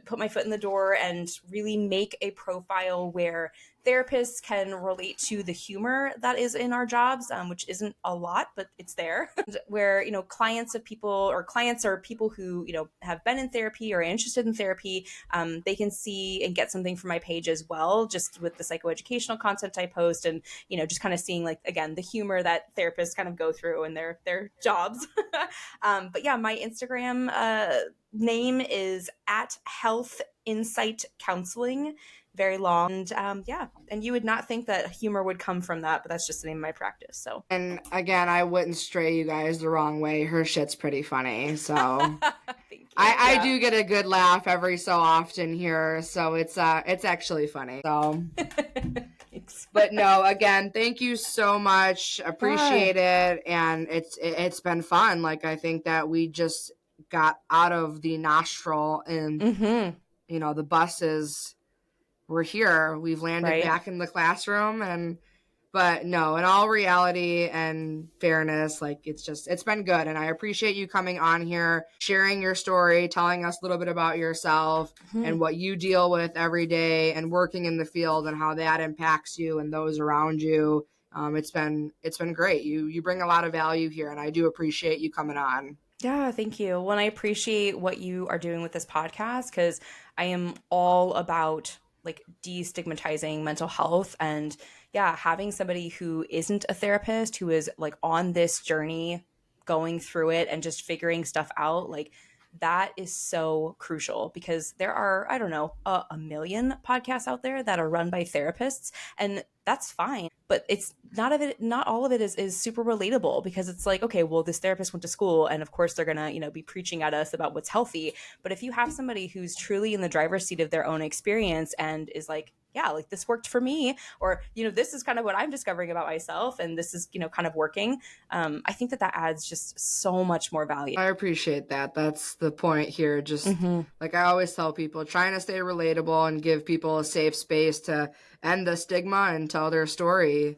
put my foot in the door and really make a profile where therapists can relate to the humor that is in our jobs, which isn't a lot, but it's there. Where, clients are people who, have been in therapy or are interested in therapy. They can see and get something from my page as well, just with the psychoeducational content I post, and, just kind of seeing, like, again, the humor that therapists kind of go through in their jobs. But yeah, my Instagram name is @healthinsightcounseling. Very long. And and you would not think that humor would come from that, but that's just the name of my practice. So, and again, I wouldn't stray you guys the wrong way. Her shit's pretty funny. So thank you. I do get a good laugh every so often here. So it's actually funny. So but no, again, thank you so much. Appreciate it. And it's been fun. Like, I think that we just got out of the nostril and the buses. We're here. We've landed back in the classroom, but no, in all reality and fairness, like, it's been good. And I appreciate you coming on here, sharing your story, telling us a little bit about yourself and what you deal with every day and working in the field and how that impacts you and those around you. It's been great. You bring a lot of value here, and I do appreciate you coming on. Yeah, thank you. Well, I appreciate what you are doing with this podcast, because I am all about, like, destigmatizing mental health, and having somebody who isn't a therapist, who is, like, on this journey, going through it and just figuring stuff out, like, that is so crucial, because there are, I don't know, a million podcasts out there that are run by therapists, and that's fine. But it's not all of it is super relatable, because it's like, okay, well, this therapist went to school, and of course they're going to, be preaching at us about what's healthy. But if you have somebody who's truly in the driver's seat of their own experience and is like, yeah, like, this worked for me, or, this is kind of what I'm discovering about myself, and this is, kind of working. I think that adds just so much more value. I appreciate that. That's the point here. Just like I always tell people, trying to stay relatable and give people a safe space to end the stigma and tell their story.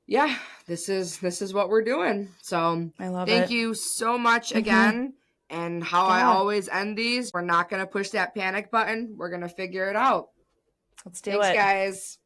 yeah, this is what we're doing. So I love thank it. you so much again. And how I always end these, we're not going to push that panic button. We're going to figure it out. Let's do Thanks, it. guys.